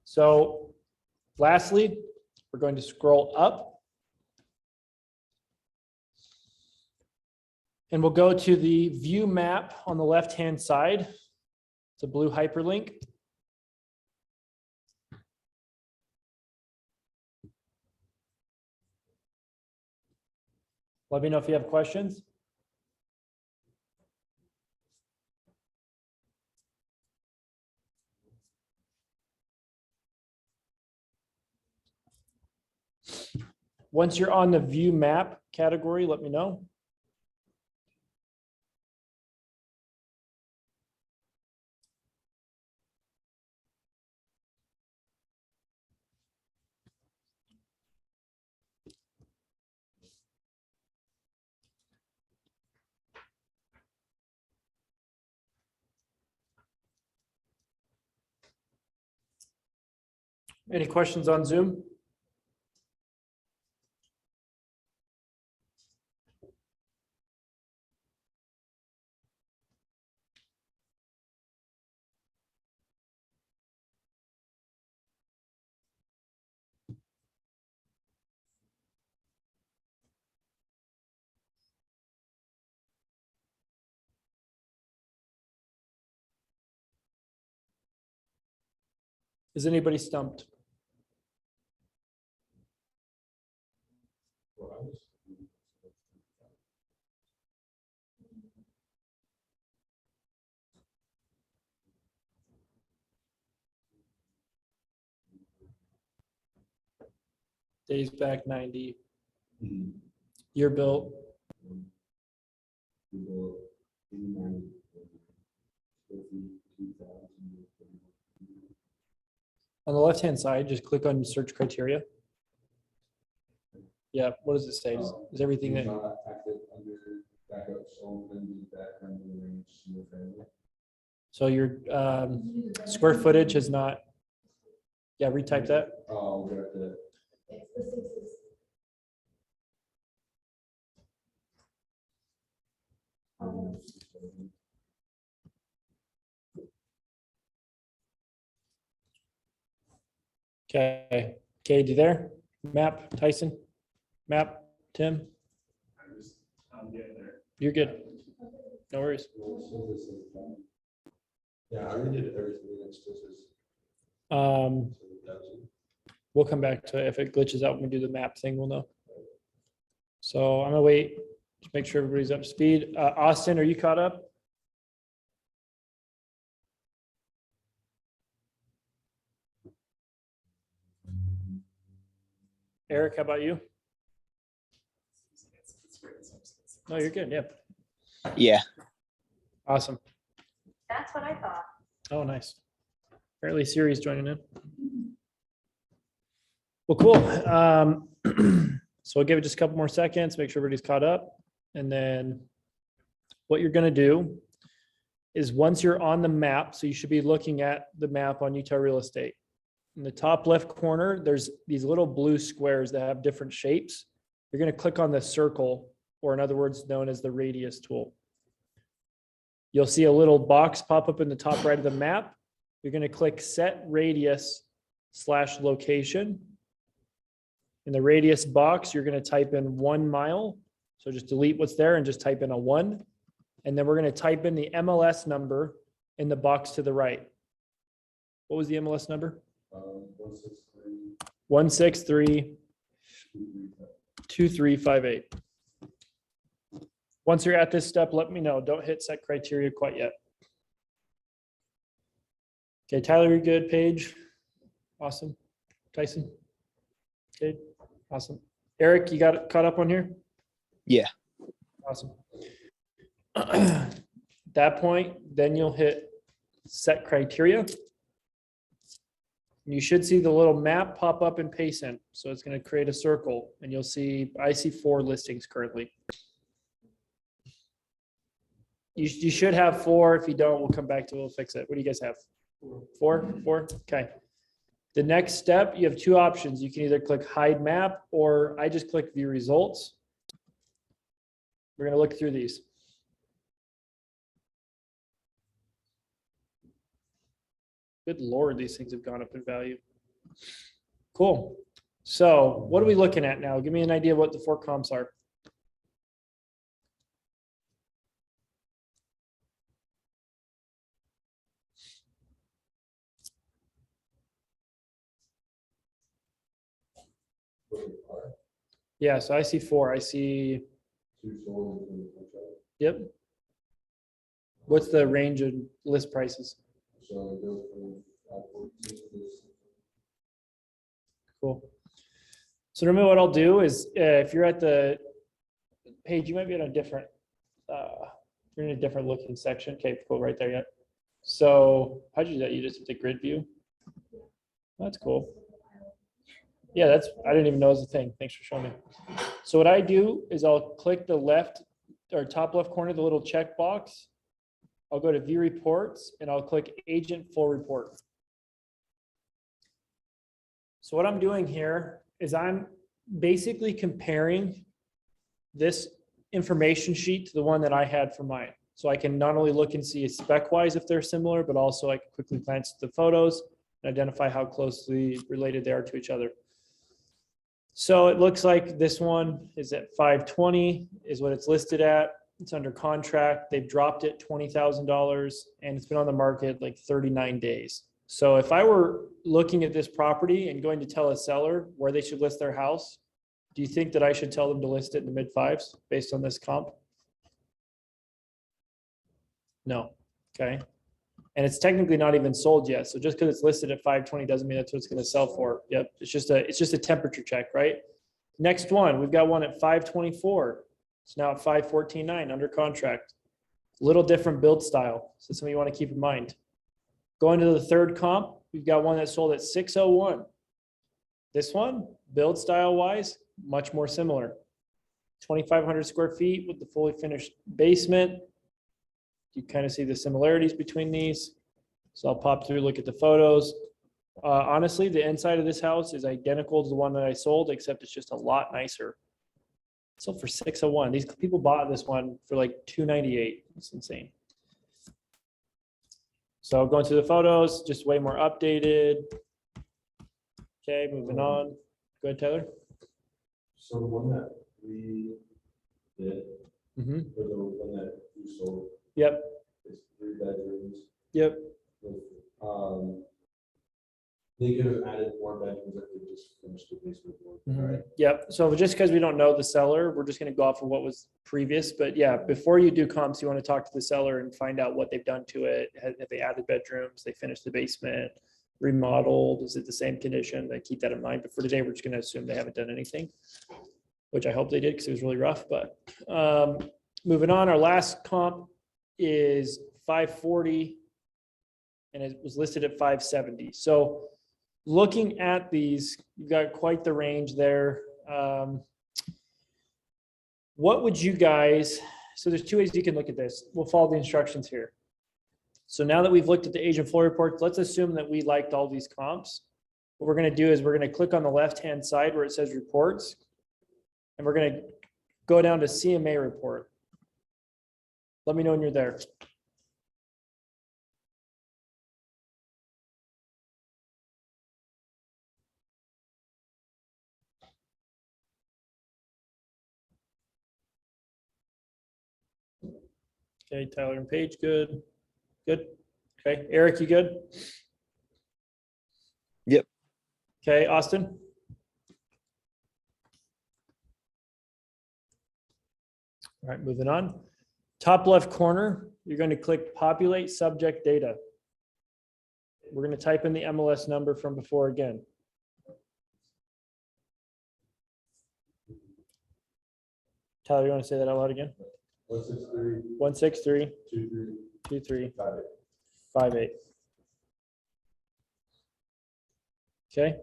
So lastly, we're going to scroll up. And we'll go to the view map on the left-hand side. It's a blue hyperlink. Let me know if you have questions. Once you're on the view map category, let me know. Any questions on Zoom? Is anybody stumped? Days back 90. Year built. On the left-hand side, just click on search criteria. Yeah, what does it say? Is everything that, so your square footage is not, yeah, retype that. Oh, we got the. It's the 6s. Okay, Cade, you there? Map, Tyson? Map, Tim? I'm getting there. You're good. No worries. Yeah, I already did everything. It's just. We'll come back to it. If it glitches out when we do the map thing, we'll know. So I'm gonna wait, just make sure everybody's up to speed. Austin, are you caught up? Eric, how about you? No, you're good. Yeah. Yeah. Awesome. That's what I thought. Oh, nice. Apparently Siri's joining in. Well, cool. So we'll give it just a couple more seconds, make sure everybody's caught up. And then what you're gonna do is once you're on the map, so you should be looking at the map on Utah Real Estate. In the top left corner, there's these little blue squares that have different shapes. You're gonna click on the circle, or in other words, known as the radius tool. You'll see a little box pop up in the top right of the map. You're gonna click set radius / location. In the radius box, you're gonna type in 1 mile. So just delete what's there and just type in a 1. And then we're gonna type in the MLS number in the box to the right. What was the MLS number? 163 2358. Once you're at this step, let me know. Don't hit set criteria quite yet. Okay, Tyler, you're good. Paige, awesome. Tyson, okay, awesome. Eric, you got it caught up on here? Yeah. Awesome. At that point, then you'll hit set criteria. You should see the little map pop up in Payson. So it's going to create a circle and you'll see, I see 4 listings currently. You should have 4. If you don't, we'll come back to it. We'll fix it. What do you guys have? 4? Okay. The next step, you have 2 options. You can either click hide map or I just click view results. We're going to look through these. Good Lord, these things have gone up in value. Cool. So what are we looking at now? Give me an idea of what the 4 comps are. Yeah, so I see 4. I see. Yep. What's the range of list prices? Cool. So remember what I'll do is if you're at the page, you might be on a different, you're in a different looking section. Okay, cool, right there yet. So how'd you do that? You just hit the grid view? That's cool. Yeah, I didn't even know it was a thing. Thanks for showing me. So what I do is I'll click the left or top left corner, the little check box. I'll go to view reports and I'll click agent full report. So what I'm doing here is I'm basically comparing this information sheet to the one that I had for mine. So I can not only look and see spec wise if they're similar, but also I can quickly glance at the photos and identify how closely related they are to each other. So it looks like this one is at 520 is what it's listed at. It's under contract. They've dropped it $20,000 and it's been on the market like 39 days. So if I were looking at this property and going to tell a seller where they should list their house, do you think that I should tell them to list it in the mid 5s based on this comp? No. Okay. And it's technically not even sold yet. So just because it's listed at 520 doesn't mean that's what it's going to sell for. Yep. It's just a temperature check, right? Next one, we've got one at 524. It's now at 514.9 under contract. Little different build style. So something you want to keep in mind. Going to the third comp, we've got one that sold at 601. This one, build style wise, much more similar. 2,500 square feet with the fully finished basement. You kind of see the similarities between these. So I'll pop through, look at the photos. Honestly, the inside of this house is identical to the one that I sold, except it's just a lot nicer. So for 601, these people bought this one for like 298. It's insane. So going through the photos, just way more updated. Okay, moving on. Go ahead, Tyler. So the one that we did, Mm-hmm. or the one that you sold, Yep. is 3 bedrooms. Yep. They could have added more bedrooms if they just finished the basement work, right? Yep. So just because we don't know the seller, we're just going to go off of what was previous. But yeah, before you do comps, you want to talk to the seller and find out what they've done to it. Have they added bedrooms? They finished the basement, remodeled? Is it the same condition? They keep that in mind. But for today, we're just going to assume they haven't done anything, which I hope they did because it was really rough. But moving on, our last comp is 540 and it was listed at 570. So looking at these, you've got quite the range there. what would you guys, so there's two ways you can look at this. We'll follow the instructions here. So now that we've looked at the age and floor reports, let's assume that we liked all these comps. What we're going to do is we're going to click on the left-hand side where it says reports, and we're going to go down to CMA report. Let me know when you're there. Okay, Tyler and Paige, good. Good. Okay, Eric, you good? Yep. Okay, Austin? All right, moving on. Top left corner, you're going to click populate subject data. We're going to type in the MLS number from before again. Tyler, you want to say that out loud again? 163, 163 23, 23 58. 58. Okay.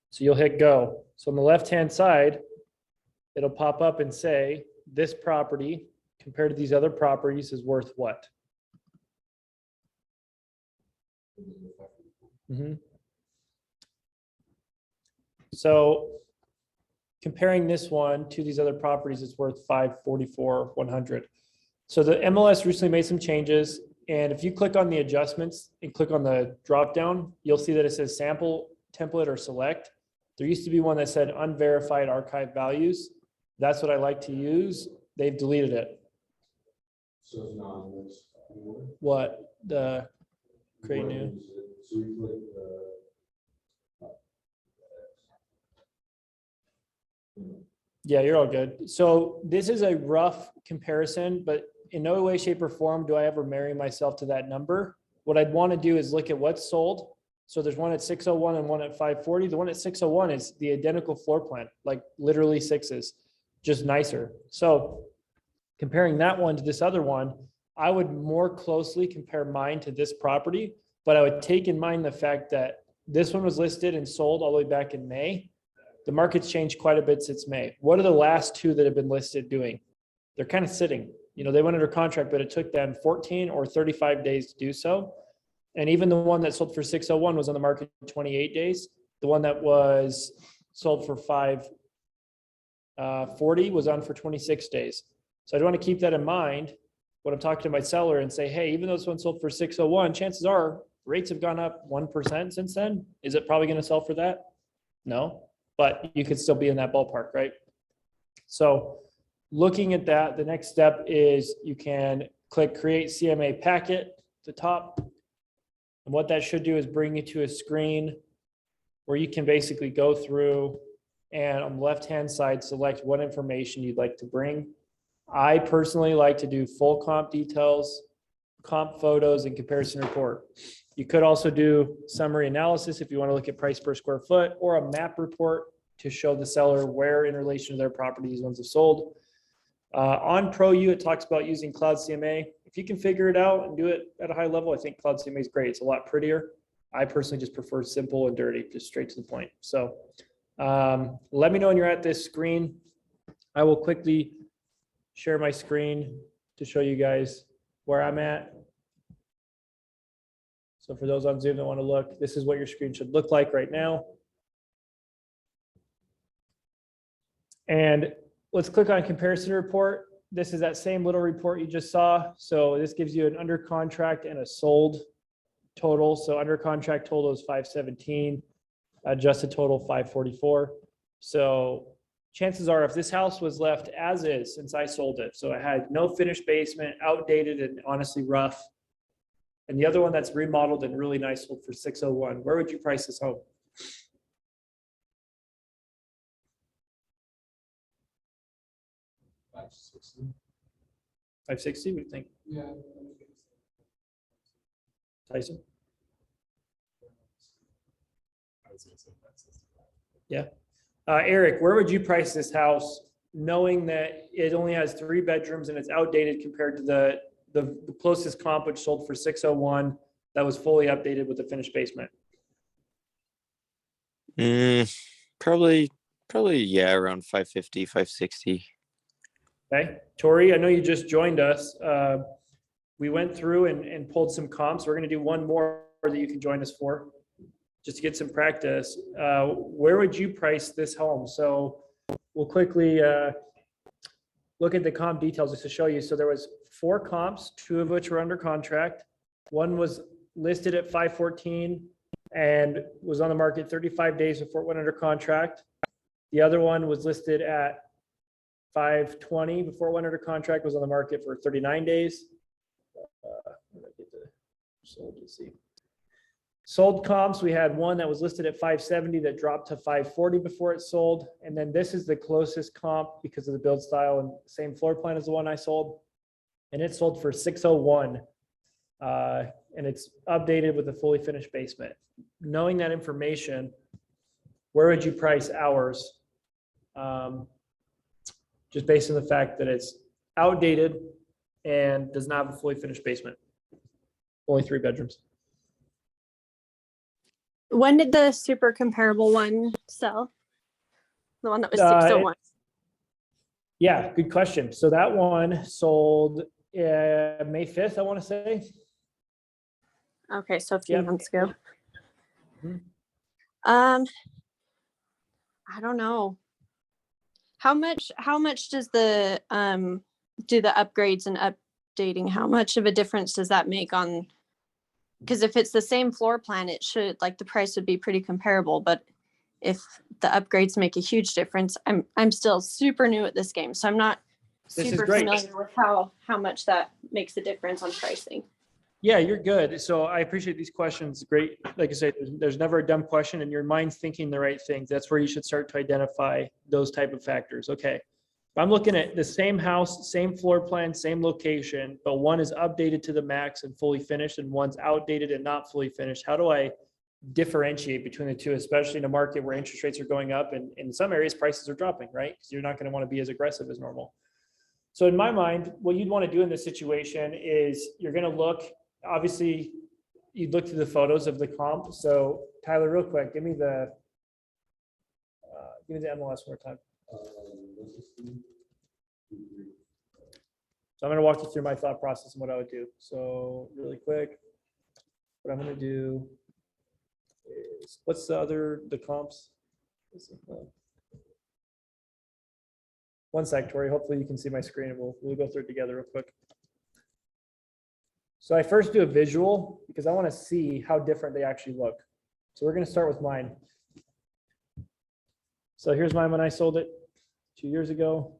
So you'll hit go. So on the left-hand side, it'll pop up and say, this property compared to these other properties is worth what? Mhm. So comparing this one to these other properties, it's worth 544, 100. So the MLS recently made some changes. And if you click on the adjustments and click on the drop down, you'll see that it says sample, template, or select. There used to be one that said unverified archive values. That's what I like to use. They've deleted it. So it's not in this anymore? What? The create new? So we click, Yeah, you're all good. So this is a rough comparison, but in no way, shape, or form do I ever marry myself to that number. What I'd want to do is look at what's sold. So there's one at 601 and one at 540. The one at 601 is the identical floor plan, like literally sixes, just nicer. So comparing that one to this other one, I would more closely compare mine to this property, but I would take in mind the fact that this one was listed and sold all the way back in May. The market's changed quite a bit since May. What are the last two that have been listed doing? They're kind of sitting. You know, they went under contract, but it took them 14 or 35 days to do so. And even the one that sold for 601 was on the market 28 days. The one that was sold for 540 was on for 26 days. So I want to keep that in mind when I'm talking to my seller and say, hey, even though this one sold for 601, chances are rates have gone up 1% since then. Is it probably going to sell for that? No, but you could still be in that ballpark, right? So looking at that, the next step is you can click create CMA packet at the top. And what that should do is bring you to a screen where you can basically go through and on the left-hand side, select what information you'd like to bring. I personally like to do full comp details, comp photos, and comparison report. You could also do summary analysis if you want to look at price per square foot, or a map report to show the seller where in relation to their property these ones have sold. On ProU, it talks about using Cloud CMA. If you can figure it out and do it at a high level, I think Cloud CMA is great. It's a lot prettier. I personally just prefer simple and dirty, just straight to the point. So let me know when you're at this screen. I will quickly share my screen to show you guys where I'm at. So for those on Zoom that want to look, this is what your screen should look like right now. And let's click on comparison report. This is that same little report you just saw. So this gives you an under contract and a sold total. So under contract total is 517, adjusted total 544. So chances are if this house was left as is since I sold it, so it had no finished basement, outdated and honestly rough, and the other one that's remodeled and really nice sold for 601, where would you price this home? $560, what do you think? Yeah. Tyson? Yeah. Eric, where would you price this house knowing that it only has 3 bedrooms and it's outdated compared to the closest comp, which sold for 601, that was fully updated with a finished basement? Probably, yeah, around 550, 560. Okay, Tori, I know you just joined us. We went through and pulled some comps. We're gonna do one more that you can join us for, just to get some practice. Where would you price this home? So we'll quickly look at the comp details just to show you. So there was 4 comps, 2 of which were under contract. One was listed at 514 and was on the market 35 days before it went under contract. The other one was listed at 520 before it went under contract, was on the market for 39 days. Where did I get the sold? Let's see. Sold comps, we had one that was listed at 570 that dropped to 540 before it sold. And then this is the closest comp because of the build style and same floor plan as the one I sold. And it sold for 601. And it's updated with a fully finished basement. Knowing that information, where would you price ours? Just based on the fact that it's outdated and does not have a fully finished basement. Only 3 bedrooms. When did the super comparable one sell? The one that was 601. Yeah, good question. So that one sold May 5th, I want to say. Okay, so a few Yep. months ago. Mhm. I don't know. How much does the do the upgrades and updating, how much of a difference does that make on, because if it's the same floor plan, it should, like, the price would be pretty comparable, but if the upgrades make a huge difference, I'm still super new at this game, so I'm not This is super great. familiar with how much that makes a difference on pricing. Yeah, you're good. So I appreciate these questions. Great. Like I said, there's never a dumb question and your mind's thinking the right things. That's where you should start to identify those type of factors. Okay. If I'm looking at the same house, same floor plan, same location, but one is updated to the max and fully finished and one's outdated and not fully finished. How do I differentiate between the two, especially in a market where interest rates are going up and in some areas prices are dropping, right? Because you're not going to want to be as aggressive as normal. So in my mind, what you'd want to do in this situation is you're going to look, obviously, you'd look through the photos of the comp. So Tyler, real quick, give me the MLS one more time. So I'm going to walk you through my thought process and what I would do. So really quick, what I'm going to do is, what's the comps? One sec, Tori. Hopefully you can see my screen and we'll go through it together real quick. So I first do a visual because I want to see how different they actually look. So we're going to start with mine. So here's mine when I sold it 2 years ago.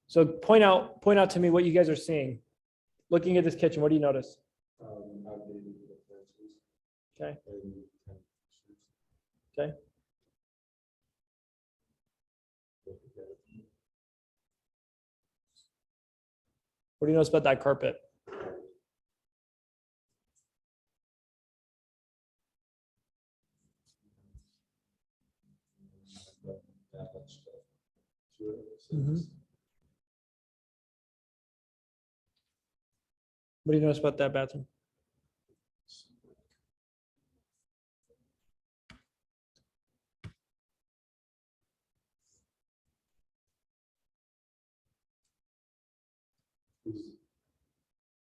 So point out to me what you guys are seeing. Looking at this kitchen, what do you notice? Okay. Okay. What do you notice about that carpet? Mhm. What do you notice about that bathroom?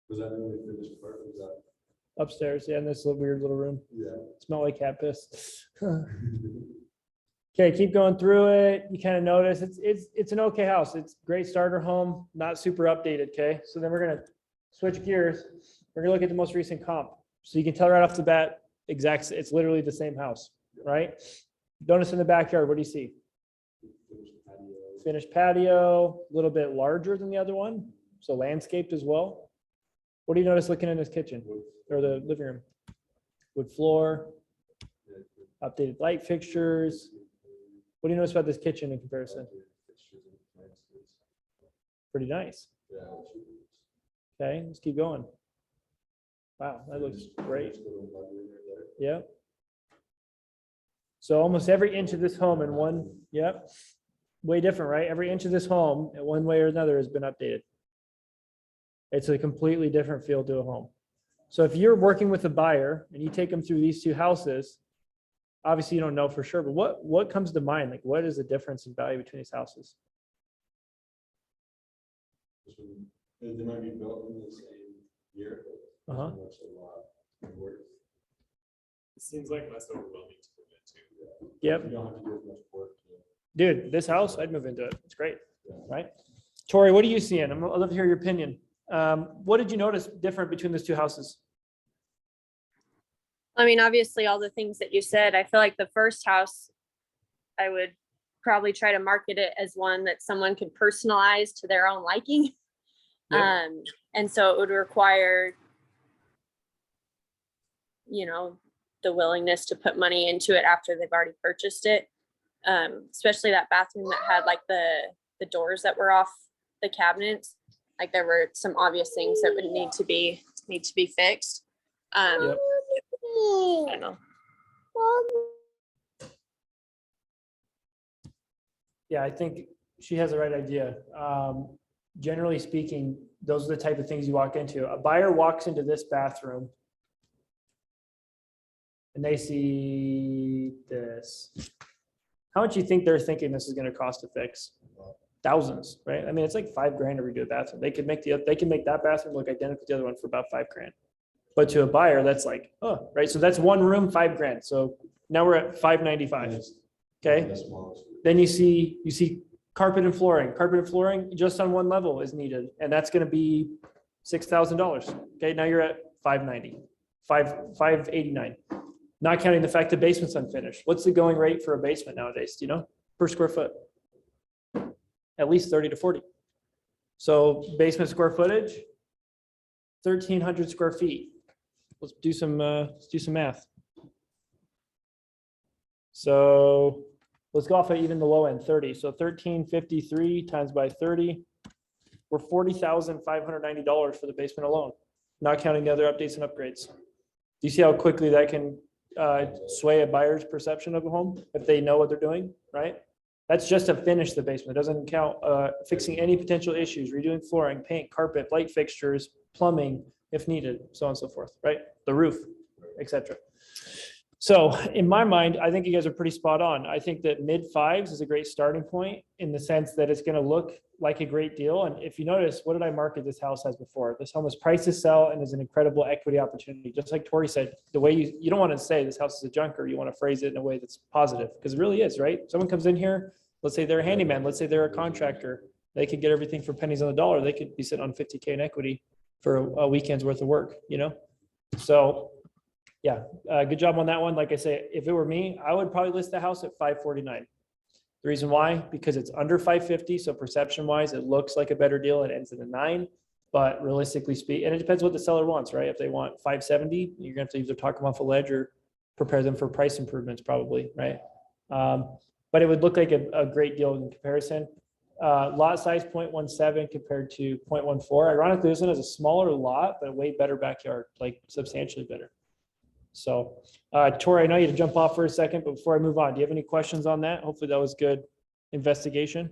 Was that the only finished part? Was that? Upstairs, yeah, in this little weird little room. Yeah. Smell like cat piss. Okay, keep going through it. You kind of notice it's an okay house. It's great starter home, not super updated. Okay, so then we're gonna switch gears. We're gonna look at the most recent comp. So you can tell right off the bat, it's literally the same house, right? Notice in the backyard, what do you see? Finished patio, a little bit larger than the other one, so landscaped as well. What do you notice looking in this kitchen or the living room? Wood floor, updated light fixtures. What do you notice about this kitchen in comparison? Pretty nice. Okay, let's keep going. Wow, that looks great. Yep. So almost every inch of this home in one, yep. Way different, right? Every inch of this home in one way or another has been updated. It's a completely different feel to a home. So if you're working with a buyer and you take them through these two houses, obviously you don't know for sure, but what comes to mind? Like, what is the difference in value between these houses? They might be built in the same year. But Uh-huh. much a lot worse. It seems like less overwhelming to move into. Yep. You don't have to do as much work. Dude, this house, I'd move into it. It's great, right? Tori, what are you seeing? I'd love to hear your opinion. What did you notice different between those two houses? I mean, obviously, all the things that you said. I feel like the first house, I would probably try to market it as one that someone could personalize to their own liking. Yep. And so it would require, the willingness to put money into it after they've already purchased it. Especially that bathroom that had like the doors that were off the cabinets. Like there were some obvious things that would need to be fixed. Yep. I don't know. Yeah, I think she has the right idea. Generally speaking, those are the type of things you walk into. A buyer walks into this bathroom and they see this. How much do you think they're thinking this is going to cost to fix? Thousands, right? I mean, it's like $5,000 to redo a bathroom. They can make that bathroom look identical to the other one for about $5,000. But to a buyer, that's like, oh, right. So that's one room, $5,000. So now we're at $595. Okay. Then you see carpet and flooring. Carpet and flooring just on one level is needed, and that's going to be $6,000. Okay, now you're at $590, $589. Not counting the fact the basement's unfinished. What's the going rate for a basement nowadays? Do you know, per square foot? At least 30 to 40. So basement square footage, 1,300 square feet. Let's do some math. So let's go off of even the low end, 30. So 1,353 times by 30. We're $40,590 for the basement alone, not counting the other updates and upgrades. Do you see how quickly that can sway a buyer's perception of a home if they know what they're doing, right? That's just to finish the basement. It doesn't count fixing any potential issues, redoing flooring, paint, carpet, light fixtures, plumbing, if needed, so on and so forth, right? The roof, etc. So in my mind, I think you guys are pretty spot on. I think that mid fives is a great starting point in the sense that it's going to look like a great deal. And if you notice, what did I market this house as before? This home is priced to sell and is an incredible equity opportunity. Just like Tori said, the way you don't want to say this house is a junker, you want to phrase it in a way that's positive, because it really is, right? Someone comes in here, let's say they're a handyman, let's say they're a contractor, they could get everything for pennies on the dollar. They could be sitting on 50K in equity for a weekend's worth of work, So yeah, good job on that one. Like I say, if it were me, I would probably list the house at 549. The reason why, because it's under 550. So perception wise, it looks like a better deal. It ends in a 9, but realistically speaking, and it depends what the seller wants, right? If they want 570, you're gonna have to either talk them off a ledge or prepare them for price improvements probably, right? But it would look like a great deal in comparison. Lot size 0.17 compared to 0.14. Ironically, this one has a smaller lot, but a way better backyard, like substantially better. So, Tori, I know you had to jump off for a second, but before I move on, do you have any questions on that? Hopefully that was good investigation.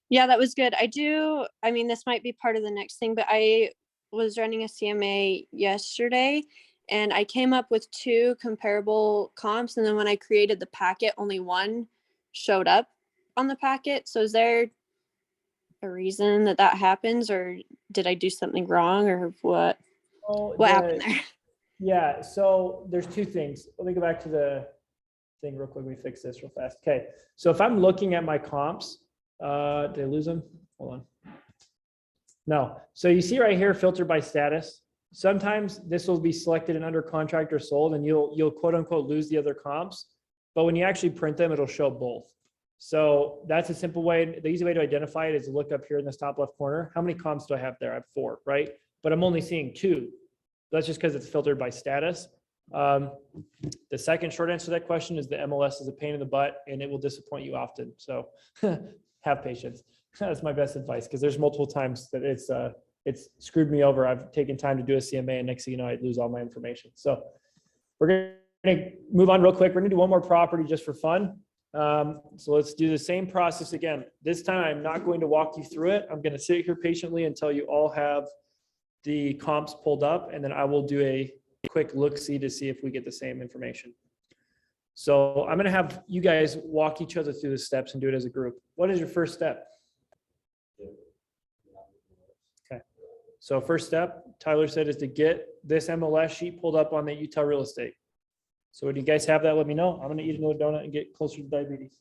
Yeah, that was good. I mean, this might be part of the next thing, but I was running a CMA yesterday and I came up with 2 comparable comps. And then when I created the packet, only one showed up on the packet. So is there a reason that happens, or did I do something wrong, or what happened there? Yeah, so there's 2 things. Let me go back to the thing real quick. We fix this real fast. Okay, so if I'm looking at my comps, did I lose them? Hold on. No, so you see right here, filter by status. Sometimes this will be selected and under contract or sold, and you'll quote unquote lose the other comps. But when you actually print them, it'll show both. So that's a simple way. The easy way to identify it is to look up here in this top left corner. How many comps do I have there? I have 4, right? But I'm only seeing 2. That's just because it's filtered by status. The second short answer to that question is the MLS is a pain in the butt and it will disappoint you often. So have patience. That's my best advice, because there's multiple times that it's screwed me over. I've taken time to do a CMA and next thing you know, I lose all my information. So we're going to move on real quick. We're going to do one more property just for fun. So let's do the same process again. This time I'm not going to walk you through it. I'm going to sit here patiently until you all have the comps pulled up, and then I will do a quick look-see to see if we get the same information. So I'm gonna have you guys walk each other through the steps and do it as a group. What is your first step? Okay, so first step, Tyler said, is to get this MLS sheet pulled up on the Utah real estate. So when you guys have that, let me know. I'm gonna eat another donut and get closer to diabetes.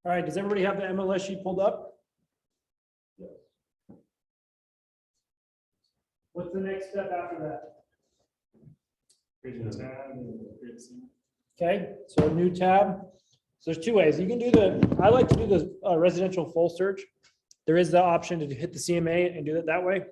All right, does everybody have the MLS sheet pulled up? What's the next step after that? Create a tab and create a scene. Okay, so a new tab. So there's two ways. You can do I like to do the residential full search. There is the option to hit the CMA and do it that way.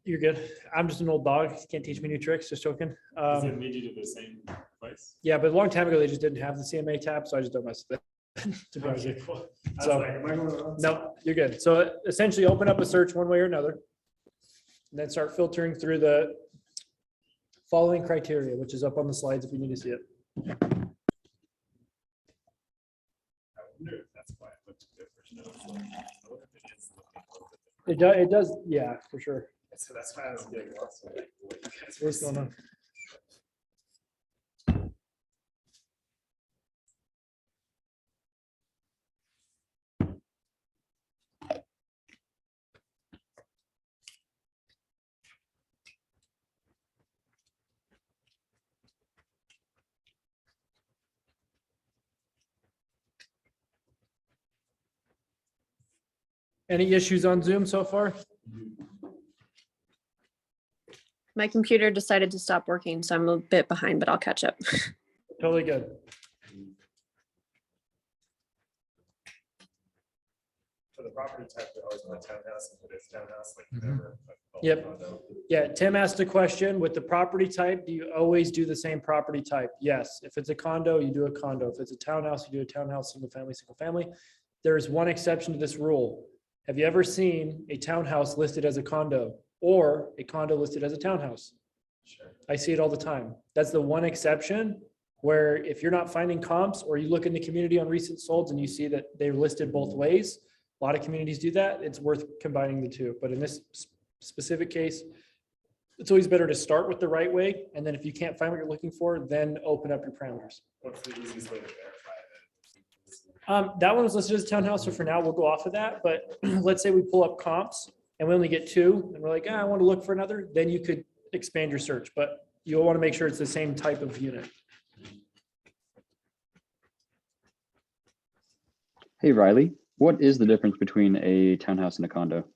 You're good. I'm just an old dog. Can't teach me new tricks, just joking. Does it lead you to the same place? Yeah, but a long time ago, they just didn't have the CMA tab, so I just don't mess with it. To be honest with you. Cool. I was So- like, am I going wrong? No, you're good. So essentially open up a search one way or another. And then start filtering through the following criteria, which is up on the slides if you need to see it. I wonder if that's why it looked different. I wonder if it is looking a little bit different. It does, yeah, for sure. So that's why I was getting lost. Like, what you guys were What's going on? Any issues on Zoom so far? My computer decided to stop working, so I'm a bit behind, but I'll catch up. Totally good. For the property type, they always want townhouse, and if it's townhouse, like never. Yep. Yeah, Tim asked a question with the property type. Do you always do the same property type? Yes. If it's a condo, you do a condo. If it's a townhouse, you do a townhouse, single family, single family. There is one exception to this rule. Have you ever seen a townhouse listed as a condo or a condo listed as a townhouse? Sure. I see it all the time. That's the one exception where if you're not finding comps or you look in the community on recent solds and you see that they're listed both ways, a lot of communities do that. It's worth combining the two. But in this specific case, it's always better to start with the right way. And then if you can't find what you're looking for, then open up your parameters. What's the easiest way to verify that? That one was listed as townhouse, so for now we'll go off of that. But let's say we pull up comps and we only get two and we're like, I want to look for another, then you could expand your search, but you'll want to make sure it's the same type of unit. Hey, Riley, what is the difference between a townhouse and a condo?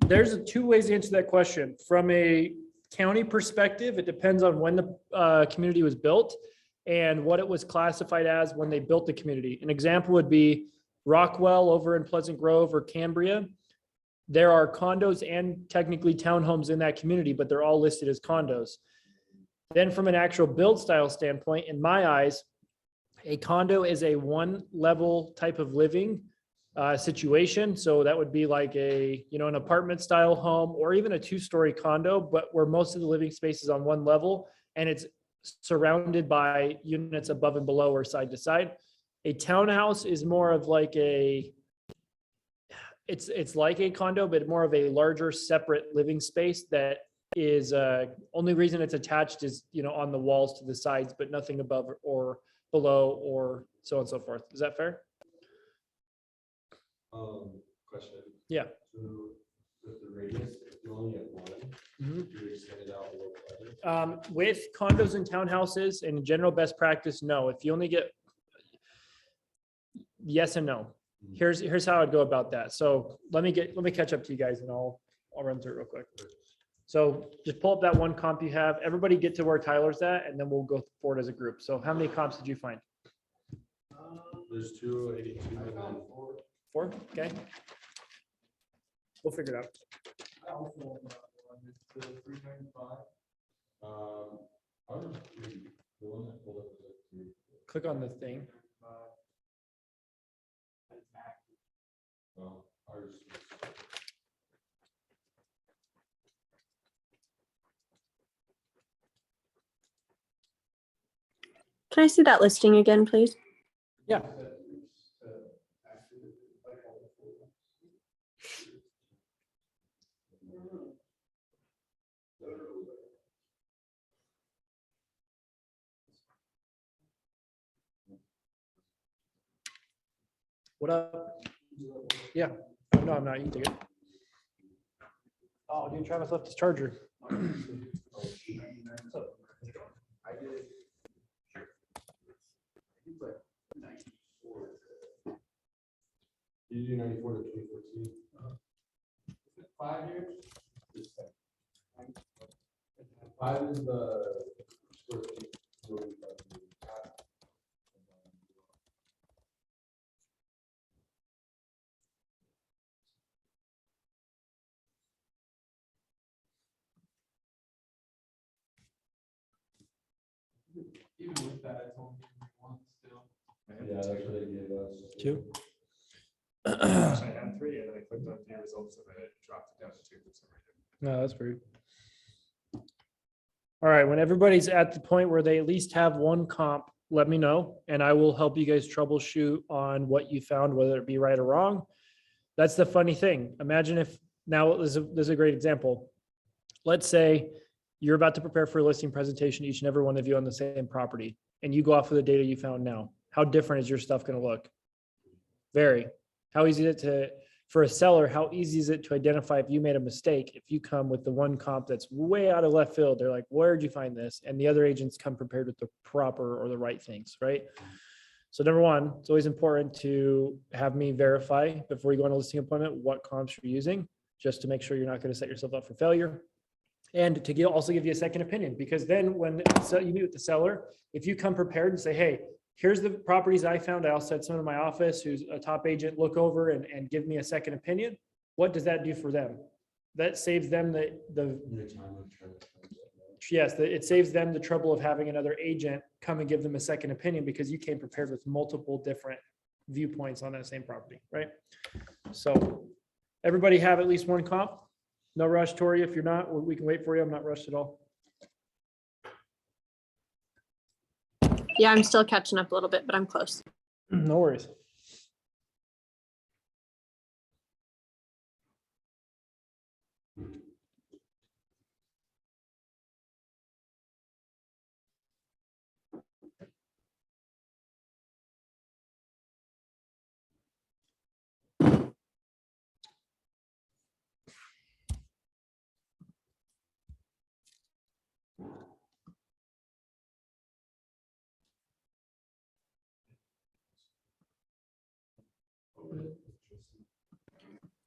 There's two ways to answer that question. From a county perspective, it depends on when the community was built and what it was classified as when they built the community. An example would be Rockwell over in Pleasant Grove or Cambria. There are condos and technically townhomes in that community, but they're all listed as condos. Then from an actual build style standpoint, in my eyes, a condo is a one level type of living situation. So that would be like an apartment style home or even a 2-story condo, but where most of the living space is on one level and it's surrounded by units above and below or side to side. A townhouse is more of like it's like a condo, but more of a larger separate living space that is only reason it's attached is, on the walls to the sides, but nothing above or below or so on and so forth. Is that fair? Question. Yeah. So with the radius, if you only get one, Mhm. do you extend it out a little further? With condos and townhouses, in general best practice, no. If you only get yes and no. Here's how I'd go about that. So let me catch up to you guys and I'll run through it real quick. So just pull up that one comp you have. Everybody get to where Tyler's at, and then we'll go forward as a group. So how many comps did you find? There's 282 and then 4? Okay. We'll figure it out. I was the one that pulled up was like 3. Click on the thing. Well, ours. Can I see that listing again, please? Yeah. What up? Yeah. No, I'm not. You can take it. Oh, dude, Travis left his charger. You do 94 to 2014. 5 years? 5 is the square feet. Even with that, it's only one still. Yeah, that's what they gave us. 2. I had 3 and then I clicked on view results and then it dropped it down to 2 for some reason. No, that's pretty. All right, when everybody's at the point where they at least have one comp, let me know, and I will help you guys troubleshoot on what you found, whether it be right or wrong. That's the funny thing. Imagine if, now this is a great example. Let's say you're about to prepare for a listing presentation, each and every one of you on the same property, and you go off of the data you found now. How different is your stuff going to look? Very. How easy is it to, for a seller, how easy is it to identify if you made a mistake? If you come with the one comp that's way out of left field, they're like, where'd you find this? And the other agents come prepared with the proper or the right things, right? So number one, it's always important to have me verify before you go on a listing appointment what comps you're using, just to make sure you're not going to set yourself up for failure. And to also give you a second opinion, because then when you meet with the seller, if you come prepared and say, hey, here's the properties I found. I also had someone in my office who's a top agent look over and give me a second opinion. What does that do for them? That saves them it saves them the trouble of having another agent come and give them a second opinion because you came prepared with multiple different viewpoints on that same property, right? So everybody have at least one comp. No rush, Tori. If you're not, we can wait for you. I'm not rushed at all. Yeah, I'm still catching up a little bit, but I'm close. No worries.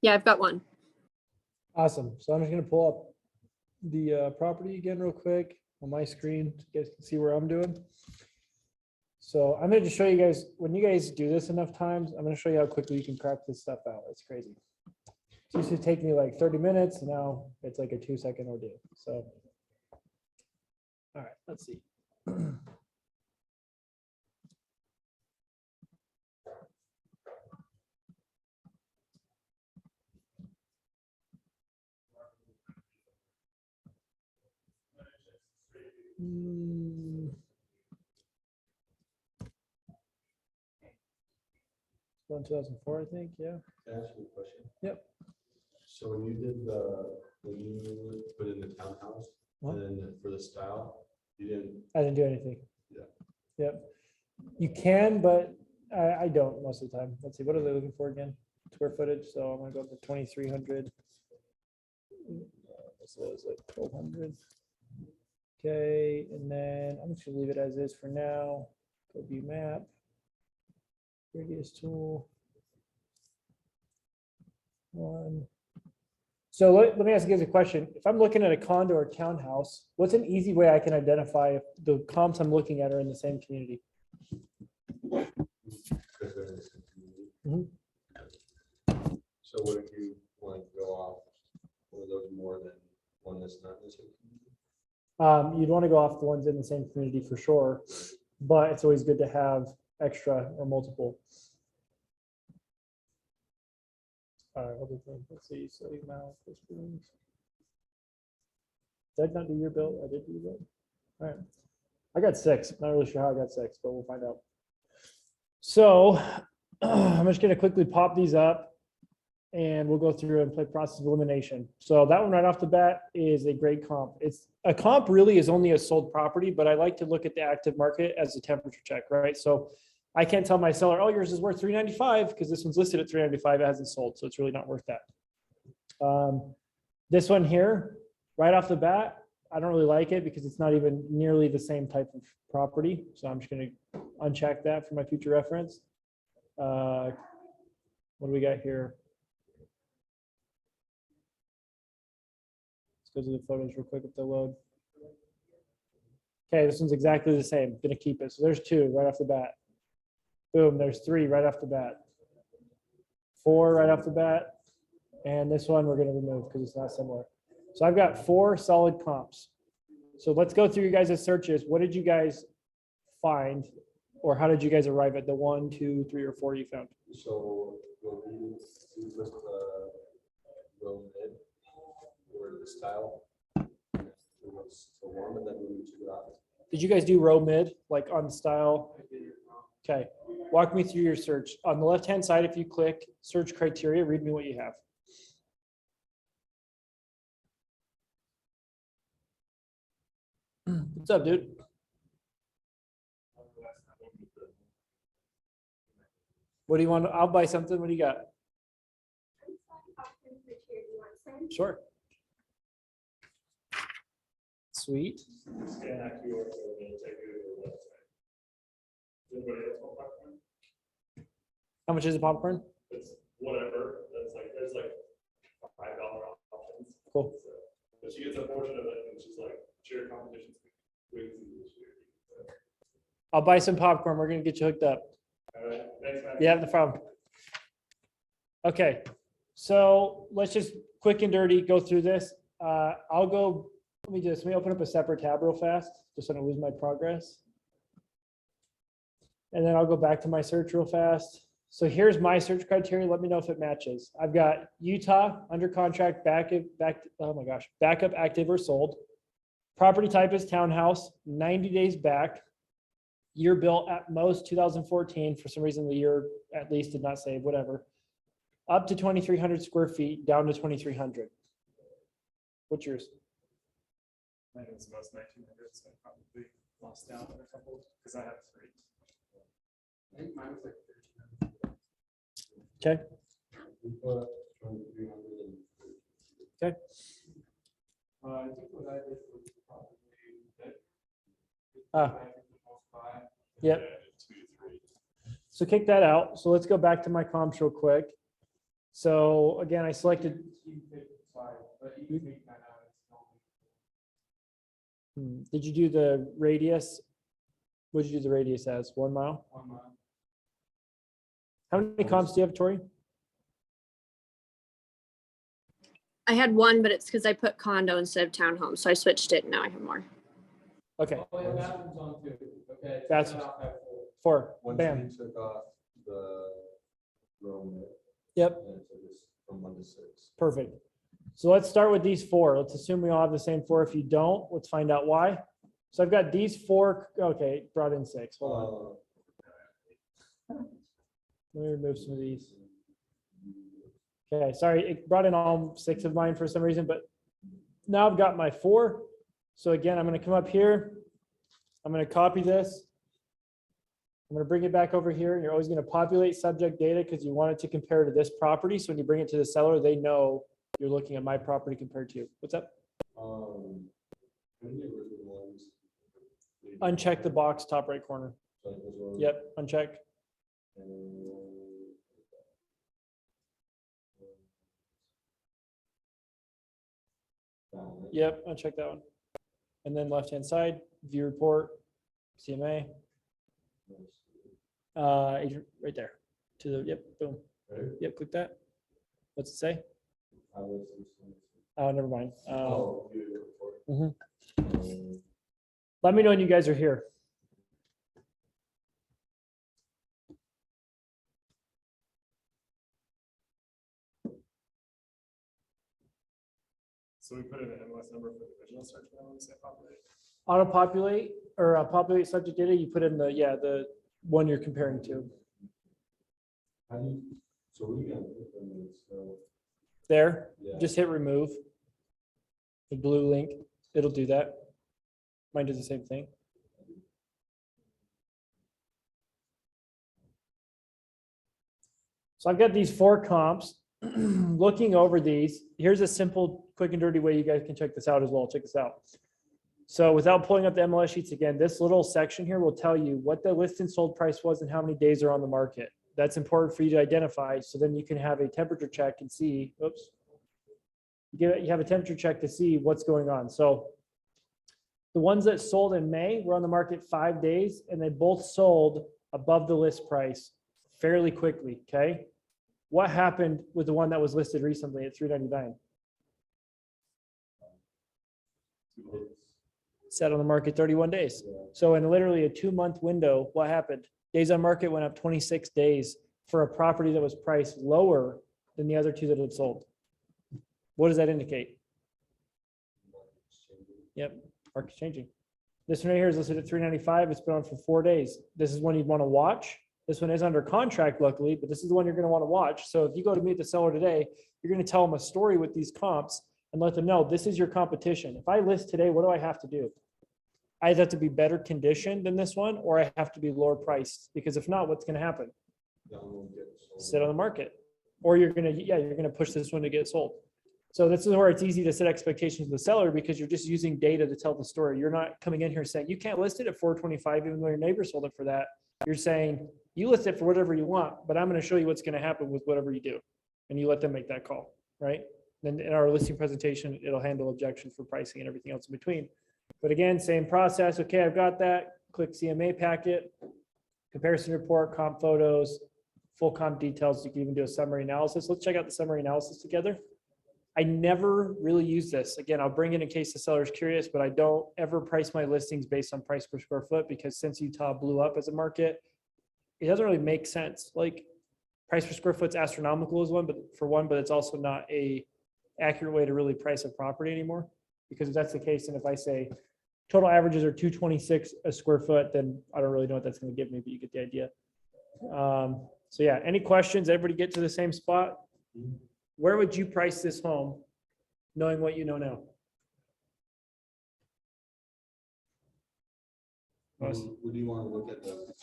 Yeah, I've got one. Awesome. So I'm just going to pull up the property again real quick on my screen so you guys can see where I'm doing. So I'm going to just show you guys, when you guys do this enough times, I'm going to show you how quickly you can crack this stuff out. It's crazy. It used to take me like 30 minutes. Now it's like a 2-second ordeal. So, all right, let's see. one 2004, I think, yeah. Can I ask you a question? Yep. So when you put in the townhouse, What? and then for the style, you didn't, I didn't do anything. Yeah. Yep. You can, but I don't most of the time. Let's see, what are they looking for again? Square footage, so I'm gonna go up to 2,300. This is like 1,200. Okay, and then I'm just gonna leave it as is for now. Go view map. Radius tool. One. So let me ask you guys a question. If I'm looking at a condo or townhouse, what's an easy way I can identify if the comps I'm looking at are in the same community? because they're in the same community. Mhm. So what if you want to go off, one of those more than one that's not in the same community? You'd want to go off the ones in the same community for sure, but it's always good to have extra or multiple. All right, other thing, let's see, so now this brings. Did I not do your bill? I did do your bill. All right, I got 6. Not really sure how I got 6, but we'll find out. So I'm just gonna quickly pop these up and we'll go through and play process of elimination. So that one right off the bat is a great comp. It's a comp really is only a sold property, but I like to look at the active market as a temperature check, right? So I can't tell my seller, oh, yours is worth 395 because this one's listed at 395, it hasn't sold, so it's really not worth that. This one here, right off the bat, I don't really like it because it's not even nearly the same type of property. So I'm just going to uncheck that for my future reference. What do we got here? Let's go to the photos real quick if they load. Okay, this one's exactly the same. Going to keep it. So there's 2 right off the bat. Boom, there's 3 right off the bat. 4 right off the bat. And this one we're going to remove because it's not similar. So I've got 4 solid comps. So let's go through you guys' searches. What did you guys find? Or how did you guys arrive at the 1, 2, 3, or 4 you found? So when we put the row mid or the style, it was the one, and then we took it off. Did you guys do row mid, like on style? Okay, walk me through your search. On the left-hand side, if you click search criteria, read me what you have. What's up, dude? What do you want? I'll buy something. What do you got? Sure. Sweet. How much is a popcorn? It's whatever. That's like there's like $5 options. Cool. So, but she gets a portion of it, and she's like, cheer competitions. Wings and this year. I'll buy some popcorn. We're gonna get you hooked up. All right. Thanks, man. Yeah, no problem. Okay, so let's just quick and dirty go through this. I'll go. Let me open up a separate tab real fast, just so I don't lose my progress. And then I'll go back to my search real fast. So here's my search criteria. Let me know if it matches. I've got Utah under contract, oh my gosh, backup, active, or sold. Property type is townhouse, 90 days back. Year built at most 2014. For some reason, the year at least did not say, whatever. Up to 2,300 square feet, down to 2,300. What's yours? I think it's most 1900, so I probably lost out on a couple because I have 3. I think mine was like 1300. Okay. We put 2,300 and Okay. I think what I did was probably that. Yep. So kick that out. So let's go back to my comps real quick. So again, I selected. Did you do the radius? What did you do the radius as? 1 mile? 1 mile. How many comps do you have, Tori? I had 1, but it's because I put condo instead of townhome, so I switched it and now I have more. Okay. Oh, yeah, that one's on too. Okay. That's 4. once Bam. we took off the row mid, Yep. then it took us from 1 to 6. Perfect. So let's start with these 4. Let's assume we all have the same 4. If you don't, let's find out why. So I've got these 4. Okay, brought in 6. Hold on. Let me remove some of these. Okay, sorry, it brought in all 6 of mine for some reason, but now I've got my 4. So again, I'm gonna come up here. I'm gonna copy this. I'm gonna bring it back over here, and you're always gonna populate subject data because you want it to compare to this property. So when you bring it to the seller, they know you're looking at my property compared to you. What's up? How many original ones? Uncheck the box, top right corner. So it was on- Yep, uncheck. Yep, uncheck that one. And then left-hand side, view report, CMA. Agent right there to the, yep, boom. Right? Yep, click that. What's it say? How was this one? Oh, never mind. Oh, view report. Mhm. Let me know when you guys are here. So we put in an MLS number for the original search now, and say populate. Auto populate or populate subject data, you put in the, yeah, the one you're comparing to. How do you, so we got different, so, There, yeah. just hit remove. The blue link, it'll do that. Mine does the same thing. So I've got these 4 comps. Looking over these, here's a simple, quick and dirty way you guys can check this out as well. Check this out. So without pulling up the MLS sheets again, this little section here will tell you what the list and sold price was and how many days are on the market. That's important for you to identify. So then you can have a temperature check and see, oops. You have a temperature check to see what's going on. So the ones that sold in May were on the market 5 days, and they both sold above the list price fairly quickly, okay? What happened with the one that was listed recently at $399? Sat on the market 31 days. So in literally a 2-month window, what happened? Days on market went up 26 days for a property that was priced lower than the other 2 that had sold. What does that indicate? Yep, market's changing. This one right here is listed at $395. It's been on for 4 days. This is one you'd want to watch. This one is under contract, luckily, but this is the one you're going to want to watch. So if you go to meet the seller today, you're going to tell them a story with these comps and let them know this is your competition. If I list today, what do I have to do? I either have to be better conditioned than this one, or I have to be lower priced, because if not, what's going to happen? Sit on the market, or you're going to push this one to get sold. So this is where it's easy to set expectations with the seller, because you're just using data to tell the story. You're not coming in here saying you can't list it at 425 even though your neighbor sold it for that. You're saying you list it for whatever you want, but I'm going to show you what's going to happen with whatever you do, and you let them make that call, right? Then in our listing presentation, it'll handle objections for pricing and everything else in between. But again, same process. Okay, I've got that. Click CMA packet, comparison report, comp photos, full comp details. You can even do a summary analysis. Let's check out the summary analysis together. I never really use this. Again, I'll bring it in case the seller is curious, but I don't ever price my listings based on price per square foot, because since Utah blew up as a market, it doesn't really make sense. Like, price per square foot's astronomical is one, but it's also not a accurate way to really price a property anymore. Because if that's the case, and if I say total averages are 226 a square foot, then I don't really know what that's going to give me, but you get the idea. So yeah, any questions? Everybody get to the same spot? Where would you price this home, knowing what you know now? Would you want to look at the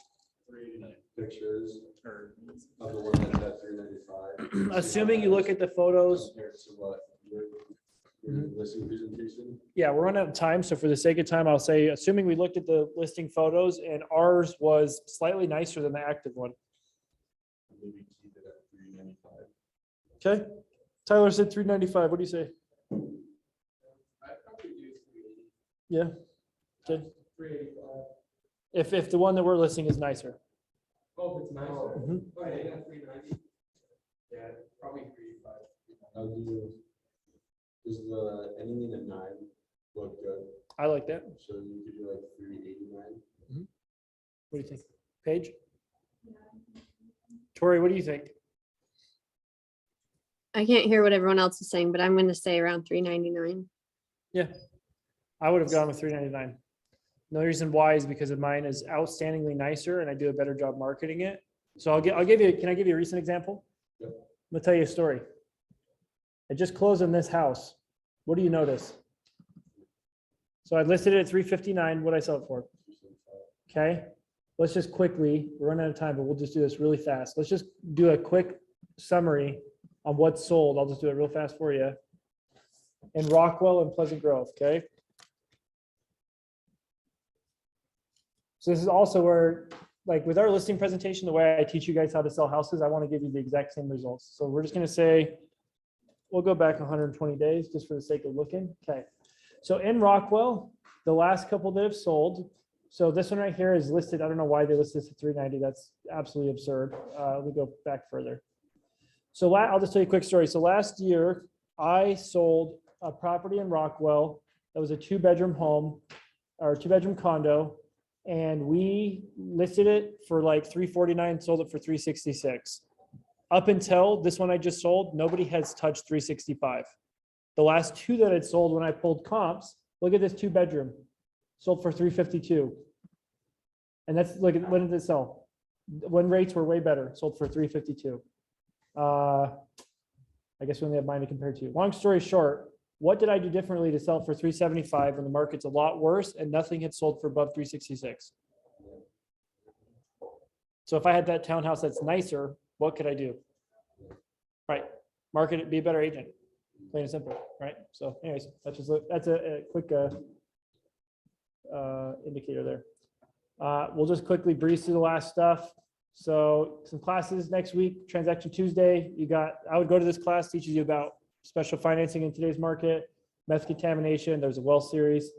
pictures or of the one that's at 395? Assuming you look at the photos. Compared to what your listing presentation? Yeah, we're running out of time. So for the sake of time, I'll say, assuming we looked at the listing photos and ours was slightly nicer than the active one. Maybe keep it at 395. Okay. Tyler said 395. What do you say? I'd probably do 380. Yeah. Okay. 385. If the one that we're listing is nicer. Oh, if it's nicer. Mhm. Oh, yeah, 390. Yeah, probably 385. How do you, does the ending at 9 look good? I like that. So you could do like 389. What do you think? Paige? Tori, what do you think? I can't hear what everyone else is saying, but I'm going to say around 399. Yeah. I would have gone with 399. The reason why is because of mine is outstandingly nicer and I do a better job marketing it. So I'll give you, can I give you a recent example? Yep. I'm gonna tell you a story. I just closed on this house. What do you notice? So I listed it at 359. What I sell it for? Okay. Let's just quickly, we're running out of time, but we'll just do this really fast. Let's just do a quick summary on what's sold. I'll just do it real fast for you. In Rockwell and Pleasant Grove, okay? So this is also where, like with our listing presentation, the way I teach you guys how to sell houses, I want to give you the exact same results. So we're just going to say, we'll go back 120 days just for the sake of looking. Okay. So in Rockwell, the last couple that have sold, so this one right here is listed. I don't know why they listed this at 390. That's absolutely absurd. Let me go back further. So I'll just tell you a quick story. So last year, I sold a property in Rockwell that was a 2-bedroom home or 2-bedroom condo, and we listed it for like 349, sold it for 366. Up until this one I just sold, nobody has touched 365. The last 2 that I'd sold when I pulled comps, look at this 2-bedroom, sold for 352. And that's, look at, when did it sell? When rates were way better, sold for 352. I guess we only have mine to compare to. Long story short, what did I do differently to sell for 375 when the market's a lot worse and nothing had sold for above 366? So if I had that townhouse that's nicer, what could I do? Right, market it, be a better agent, plain and simple, right? So anyways, that's a quick indicator there. We'll just quickly breeze through the last stuff. So some classes next week, Transaction Tuesday. I would go to this class, teaches you about special financing in today's market, meth contamination. There's a well series.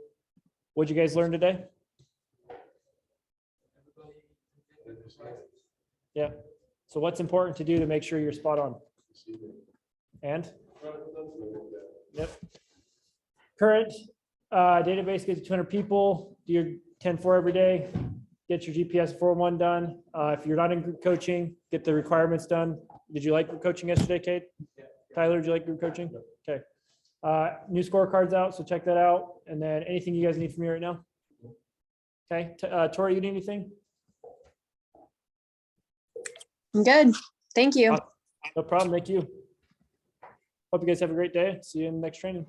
What'd you guys learn today? Yeah. So what's important to do to make sure you're spot on? And? Yep. Current database gets 200 people. Do your 10-4 every day. Get your GPS 401 done. If you're not in group coaching, get the requirements done. Did you like group coaching yesterday, Kate? Yeah. Tyler, did you like group coaching? Okay. New scorecards out, so check that out. And then anything you guys need from me right now? Okay. Tori, you need anything? I'm good. Thank you. No problem. Thank you. Hope you guys have a great day. See you in the next training.